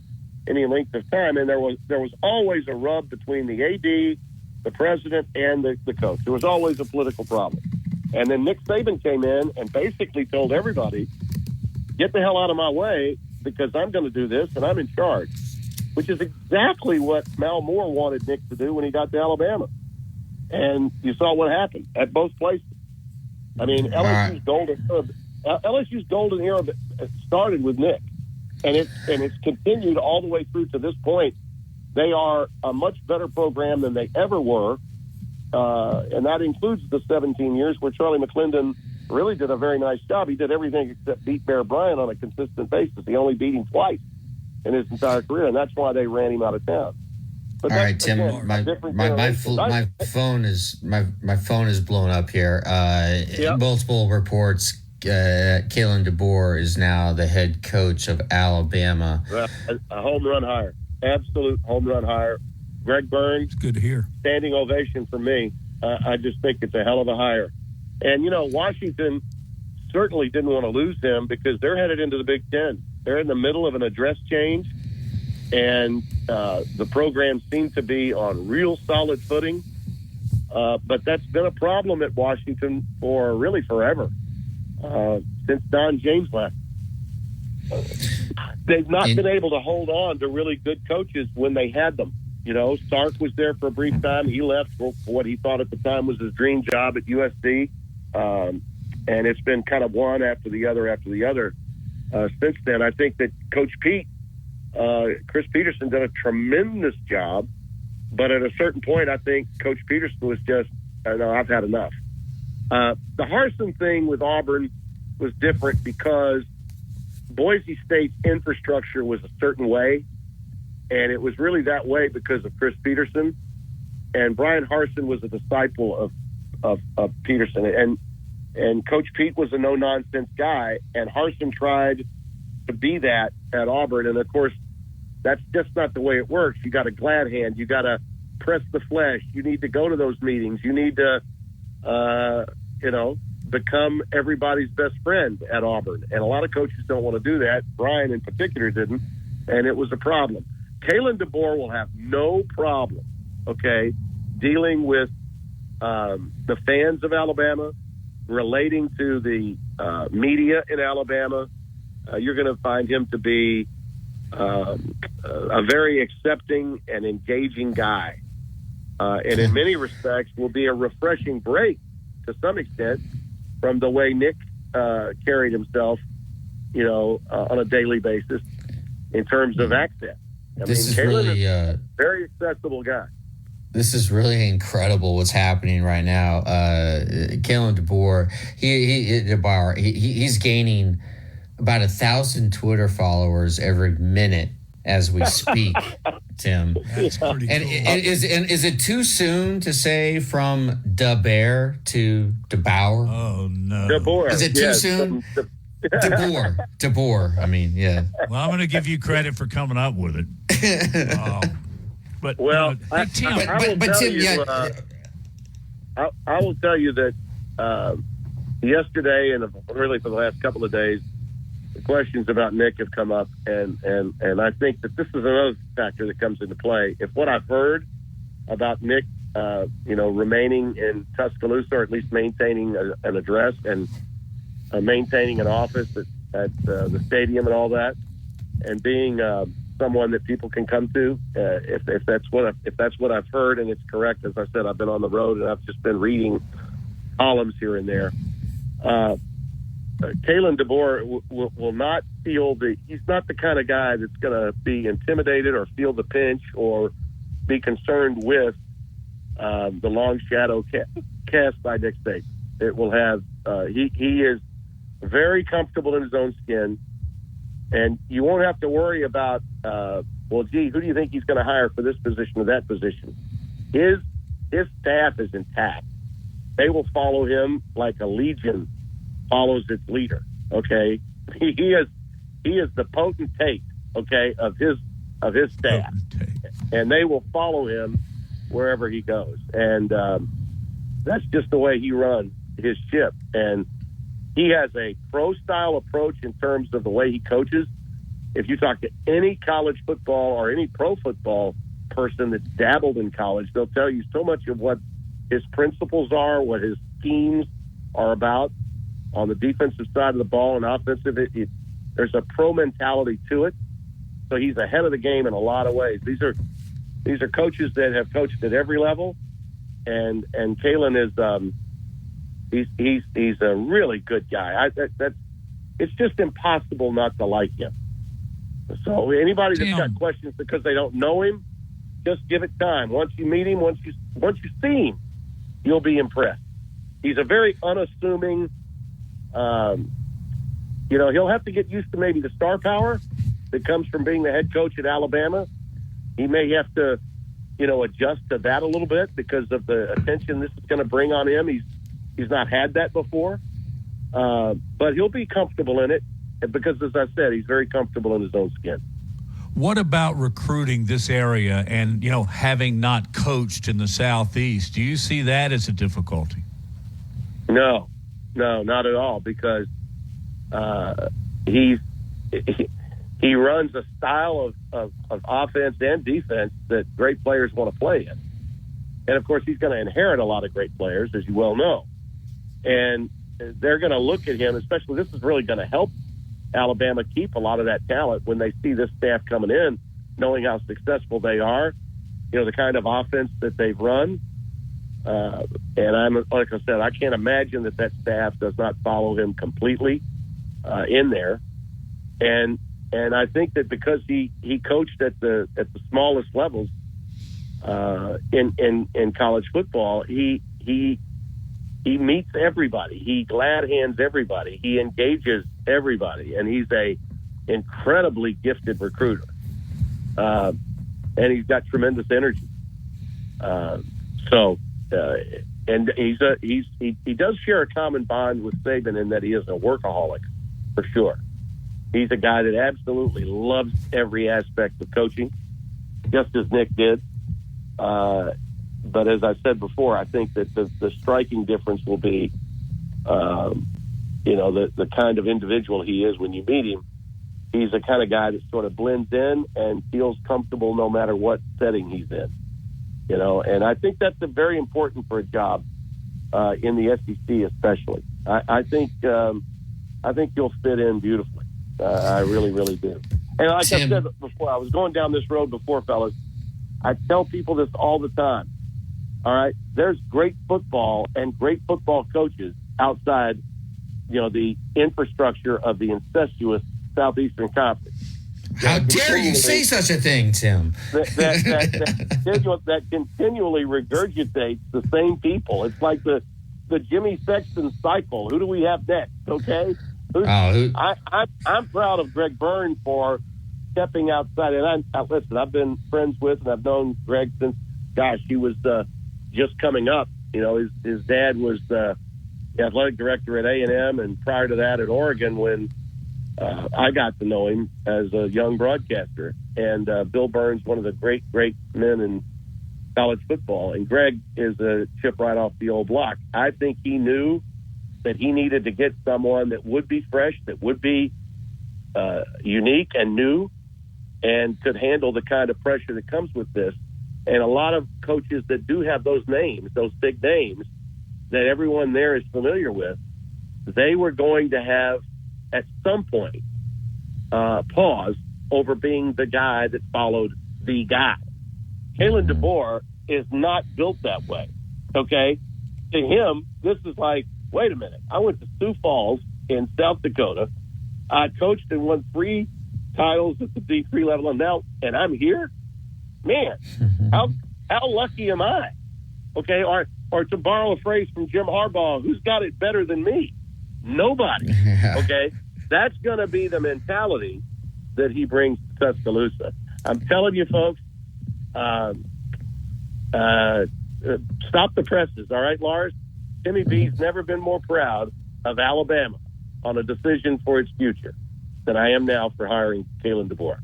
any length of time. And there was always a rub between the AD, the president, and the coach. There was always a political problem. And then Nick Saban came in and basically told everybody, get the hell out of my way because I'm going to do this and I'm in charge, which is exactly what Mal Moore wanted Nick to do when he got to Alabama. And you saw what happened at both places. I mean, LSU's golden era started with Nick, and it's continued all the way through to this point. They are a much better program than they ever were, and that includes the 17 years where Charlie McClendon really did a very nice job. He did everything except beat Bear Bryant on a consistent basis. He only beat him twice in his entire career, and that's why they ran him out of town. But all right, Tim. My phone is blown up here. Multiple reports. Kalen DeBoer is now the head coach of Alabama. A home run hire, absolute home run hire. Greg Burns. It's good to hear. Standing ovation for me. I just think it's a hell of a hire. And Washington certainly didn't want to lose him because they're headed into the Big Ten. They're in the middle of an address change. And the program seemed to be on real solid footing. But that's been a problem at Washington for really forever, since Don James left. They've not been able to hold on to really good coaches when they had them. Sark was there for a brief time. He left for what he thought at the time was his dream job at USC. And it's been kind of one after the other since then. I think that Coach Pete, Chris Peterson, did a tremendous job, but at a certain point, I think Coach Peterson was just, I've had enough. The Harsin thing with Auburn was different because Boise State's infrastructure was a certain way, and it was really that way because of Chris Peterson. And Brian Harsin was a disciple of Peterson, and Coach Pete was a no-nonsense guy, and Harsin tried to be that at Auburn, and of course, that's just not the way it works. You got a glad hand. You got to press the flesh. You need to go to those meetings. You need to, become everybody's best friend at Auburn. And a lot of coaches don't want to do that. Brian in particular didn't, and it was a problem. Kalen DeBoer will have no problem, dealing with the fans of Alabama, relating to the media in Alabama. You're going to find him to be a very accepting and engaging guy. And in many respects will be a refreshing break to some extent from the way Nick carried himself, on a daily basis in terms of access. Kalen is a very accessible guy. This is really incredible what's happening right now. Kalen DeBoer, he's gaining about 1,000 Twitter followers every minute as we speak, Tim. That's pretty cool. And is it too soon to say from DeBoer to DeBauer? Oh, no. DeBoer. Is it too soon? DeBoer. I mean, yeah. Well, I'm going to give you credit for coming up with it. But Tim, I will tell you that yesterday and really for the last couple of days, the questions about Nick have come up, and I think that this is another factor that comes into play. If what I've heard about Nick, remaining in Tuscaloosa, or at least maintaining an address and maintaining an office at the stadium and all that, and being someone that people can come to, if that's what I've heard and it's correct. As I said, I've been on the road and I've just been reading columns here and there. Kalen DeBoer will not feel he's not the kind of guy that's going to be intimidated or feel the pinch or be concerned with the long shadow cast by Nick Saban. It will have, he is very comfortable in his own skin, and you won't have to worry about, who do you think he's going to hire for this position or that position? His staff is intact. they will follow him like a legion follows its leader. Okay, he is the potentate, okay, of his staff, and they will follow him wherever he goes. And that's just the way he runs his ship. And he has a pro-style approach in terms of the way he coaches. If you talk to any college football or any pro football person that's dabbled in college, they'll tell you so much of what his principles are, what his schemes are about on the defensive side of the ball and offensive. There's a pro mentality to it. So he's ahead of the game in a lot of ways. These are coaches that have coached at every level, and Kalen is he's a really good guy. It's just impossible not to like him. So anybody that's got questions because they don't know him, just give it time. Once you meet him, once you see him, you'll be impressed. He's a very unassuming. He'll have to get used to maybe the star power that comes from being the head coach at Alabama. He may have to, adjust to that a little bit because of the attention this is going to bring on him. He's not had that before, but he'll be comfortable in it because, as I said, he's very comfortable in his own skin. What about recruiting this area and, having not coached in the Southeast? Do you see that as a difficulty? No, not at all, because he runs a style of offense and defense that great players want to play in. And, of course, he's going to inherit a lot of great players, as you well know. And they're going to look at him, especially this is really going to help Alabama keep a lot of that talent when they see this staff coming in, knowing how successful they are, the kind of offense that they've run. And like I said, I can't imagine that staff does not follow him completely in there. And I think that because he coached at the smallest levels in college football, he meets everybody. He glad hands everybody. He engages everybody, and he's a incredibly gifted recruiter. And he's got tremendous energy. And he does share a common bond with Saban in that he is a workaholic, for sure. He's a guy that absolutely loves every aspect of coaching, just as Nick did. But as I said before, I think that the striking difference will be, the kind of individual he is when you meet him. He's the kind of guy that sort of blends in and feels comfortable no matter what setting he's in. And I think that's very important for a job in the SEC, especially. I think you'll fit in beautifully. I really, really do. And like I said before, I was going down this road before, fellas. I tell people this all the time. All right, there's great football and great football coaches outside, the infrastructure of the incestuous Southeastern Conference. How dare you say such a thing, Tim? That continually regurgitates the same people. It's like the Jimmy Sexton cycle. Who do we have next? Okay, I'm proud of Greg Byrne for stepping outside. And listen, I've been friends with and I've known Greg since, he was just coming up. His dad was the athletic director at A&M, and prior to that at Oregon when I got to know him as a young broadcaster. And Bill Byrne's one of the great men in college football. And Greg is a chip right off the old block. I think he knew that he needed to get someone that would be fresh, that would be unique and new, and could handle the kind of pressure that comes with this. And a lot of coaches that do have those names, those big names that everyone there is familiar with, they were going to have at some point pause over being the guy that followed the guy. Kalen DeBoer is not built that way, okay? To him, this is like, wait a minute, I went to Sioux Falls in South Dakota. I coached and won 3 titles at the D3 level, and I'm here? Man, how lucky am I? Okay, or to borrow a phrase from Jim Harbaugh, who's got it better than me? Nobody. Okay, that's going to be the mentality that he brings to Tuscaloosa. I'm telling you, folks, stop the presses. All right, Lars, Timmy B's never been more proud of Alabama on a decision for its future than I am now for hiring Kalen DeBoer.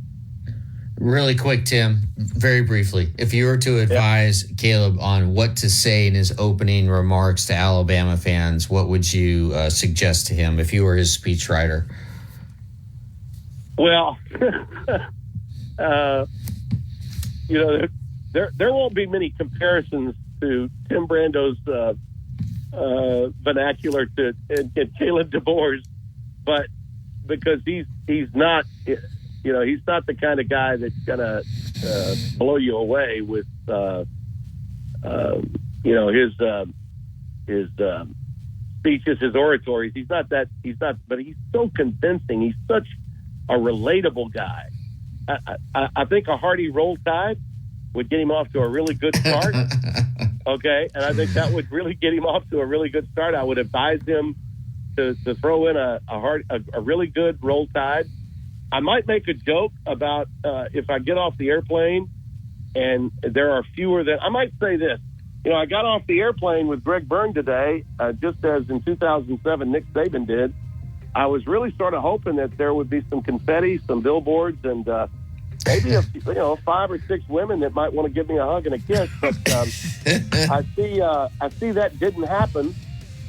Really quick, Tim, very briefly, if you were to advise Caleb on what to say in his opening remarks to Alabama fans, what would you suggest to him if you were his speechwriter? Well, there won't be many comparisons to Tim Brando's vernacular to and Kalen DeBoer's, but because he's not. He's not the kind of guy that's gonna blow you away with, his speeches, his oratories. He's not, but he's so convincing. He's such a relatable guy. I think a hearty Roll Tide would get him off to a really good start. Okay, and I think that would really get him off to a really good start. I would advise him to throw in a really good Roll Tide. I might make a joke about if I get off the airplane and there are fewer than – I might say this. I got off the airplane with Greg Byrne today, just as in 2007 Nick Saban did. I was really sort of hoping that there would be some confetti, some billboards, and maybe 5 or 6 women that might want to give me a hug and a kiss. But I see that didn't happen.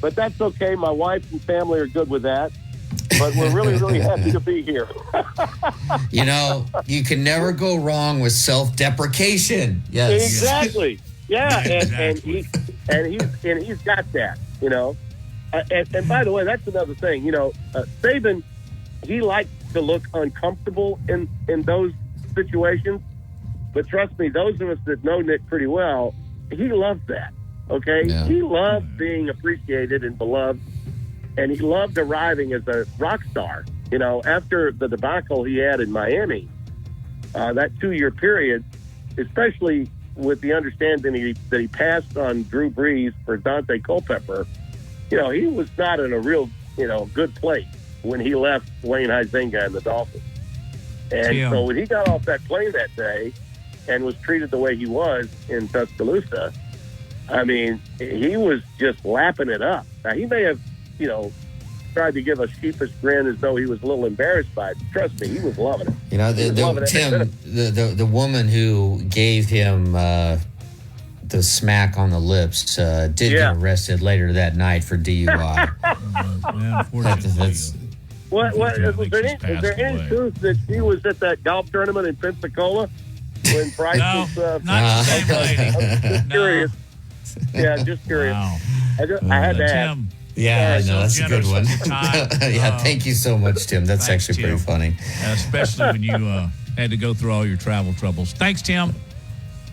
But that's okay. My wife and family are good with that. But we're really, really happy to be here. You can never go wrong with self-deprecation. Yes, exactly. Yeah, and he's got that. And by the way, that's another thing. Saban, he likes to look uncomfortable in those situations. But trust me, those of us that know Nick pretty well, he loves that. Okay, he loves being appreciated and beloved. And he loved arriving as a rock star. After the debacle he had in Miami, that 2-year period, especially with the understanding that he passed on Drew Brees for Dante Culpepper, he was not in a real, good place when he left Wayne Huizenga and the Dolphins. And so when he got off that plane that day and was treated the way he was in Tuscaloosa, I mean, he was just lapping it up. Now, he may have, tried to give a sheepish grin as though he was a little embarrassed by it. Trust me, he was loving it. Tim, the woman who gave him the smack on the lips did get arrested later that night for DUI. Is there any truth that she was at that golf tournament in Pensacola when Price was? Not the same lady. I'm just curious. Yeah, just curious. Wow. I had to ask. Tim. Yeah, no, that's a good one. Thank you so much, Tim. That's actually pretty funny. Especially when you had to go through all your travel troubles. Thanks, Tim.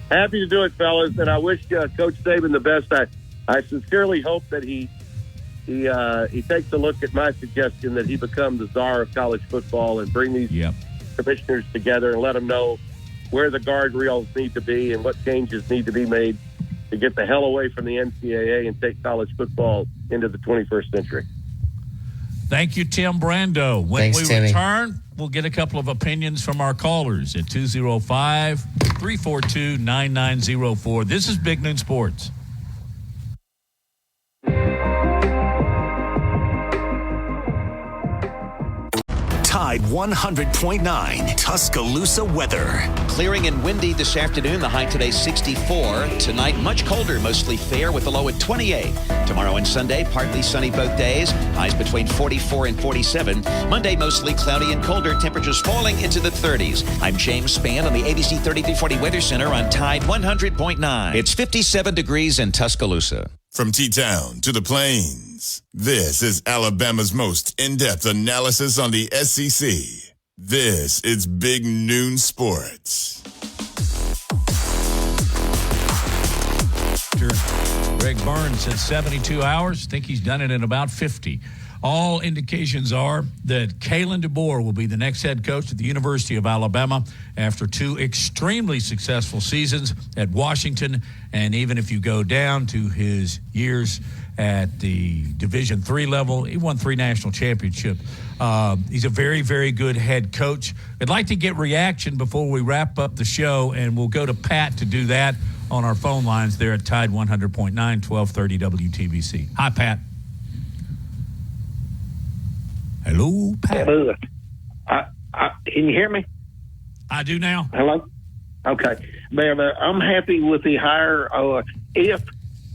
Happy to do it, fellas, and I wish Coach Saban the best. I sincerely hope that he takes a look at my suggestion that he become the czar of college football and bring these commissioners together and let them know where the guardrails need to be and what changes need to be made to get the hell away from the NCAA and take college football into the 21st century. Thank you, Tim Brando. When we Timmy. return, we'll get a couple of opinions from our callers at 205-342-9904. This is Big Noon Sports. Tide 100.9 Tuscaloosa weather. Clearing and windy this afternoon. The high today 64. Tonight, much colder, mostly fair with a low at 28. Tomorrow and Sunday, partly sunny both days. Highs between 44 and 47. Monday, mostly cloudy and colder. Temperatures falling into the 30s. I'm James Spann on the ABC 3340 Weather Center on Tide 100.9. It's 57 degrees in Tuscaloosa. From T-Town to the Plains, this is Alabama's most in-depth analysis on the SEC. This is Big Noon Sports. Greg Byrne said 72 hours. Think he's done it in about 50. All indications are that Kalen DeBoer will be the next head coach at the University of Alabama after 2 extremely successful seasons at Washington. And even if you go down to his years at the Division III level, he won 3 national championships. He's a very, very good head coach. I'd like to get reaction before we wrap up the show, and we'll go to Pat to do that on our phone lines there at Tide 100.9, 1230 WTBC. Hi, Pat. Hello, Pat. Can you hear me? I do now. Hello? Okay. Man, I'm happy with the hire. If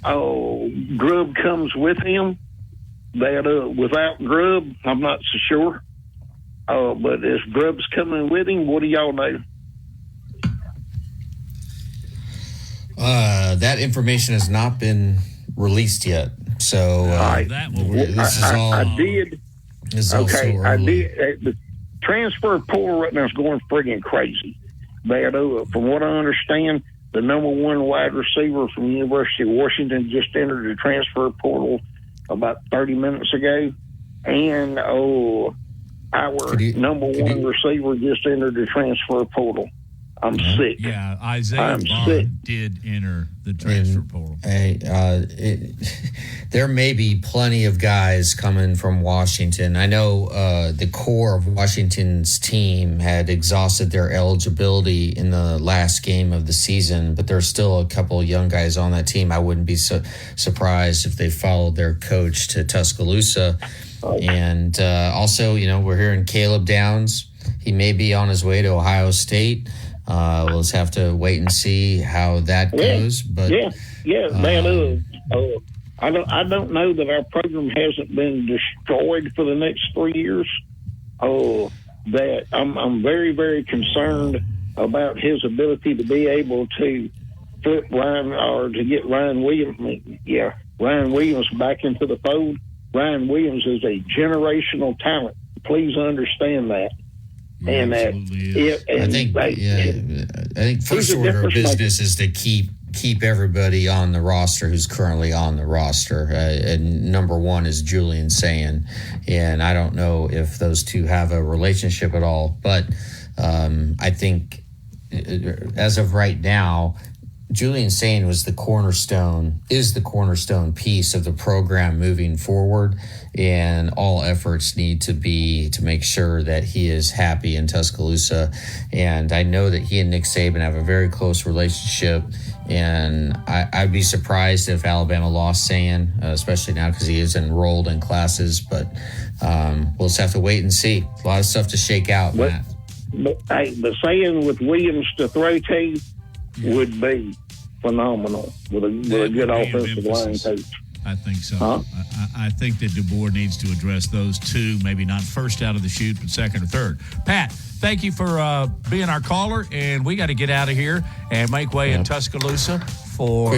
Grubb comes with him, that without Grubb, I'm not so sure. But if Grubb's coming with him, what do y'all know? That information has not been released yet. So this is all. I did. Okay, I did. The transfer portal right now is going friggin' crazy. From what I understand, the number one wide receiver from the University of Washington just entered the transfer portal about 30 minutes ago. And, our number one receiver just entered the transfer portal. I'm sick. Yeah, Isaiah Bond did enter the transfer portal. There may be plenty of guys coming from Washington. I know the core of Washington's team had exhausted their eligibility in the last game of the season, but there's still a couple of young guys on that team. I wouldn't be surprised if they followed their coach to Tuscaloosa. And also, we're hearing Caleb Downs. He may be on his way to Ohio State. We'll just have to wait and see how that goes. But man, I don't know that our program hasn't been destroyed for the next 3 years. That I'm very, very concerned about his ability to be able to flip Ryan or to get Ryan Williams back into the fold. Ryan Williams is a generational talent. Please understand that. And I think first order of business is to keep everybody on the roster who's currently on the roster. And number one is Julian Sayin, and I don't know if those two have a relationship at all. But I think as of right now, Julian Sayin is the cornerstone piece of the program moving forward, and all efforts need to be to make sure that he is happy in Tuscaloosa. And I know that he and Nick Saban have a very close relationship, and I'd be surprised if Alabama lost Sayin, especially now because he is enrolled in classes. But we'll just have to wait and see. A lot of stuff to shake out, Matt. But Sayin with Williams to throw to would be phenomenal with a good offensive line coach. I think so. I think that DeBoer needs to address those two, maybe not first out of the chute, but second or third. Pat, thank you for being our caller, and we got to get out of here and make way in Tuscaloosa for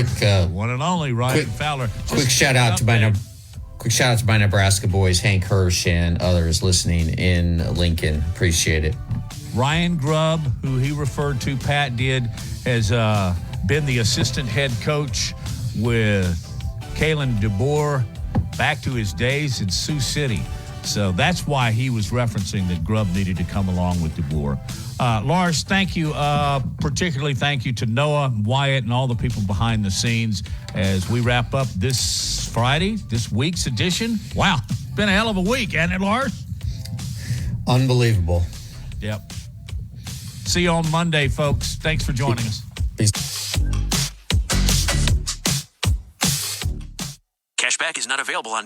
one and only Ryan Fowler. Quick shout out to my Nebraska boys, Hank Hirsch and others listening in Lincoln. Appreciate it. Ryan Grubb, who he referred to, Pat did, has been the assistant head coach with Kalen DeBoer back to his days in Sioux City. So that's why he was referencing that Grubb needed to come along with DeBoer. Lars, thank you. Particularly thank you to Noah, Wyatt, and all the people behind the scenes as we wrap up this Friday, this week's edition. Wow, been a hell of a week, hasn't it, Lars? Unbelievable. Yep. See you on Monday, folks. Thanks for joining us. Peace. Cashback is not available on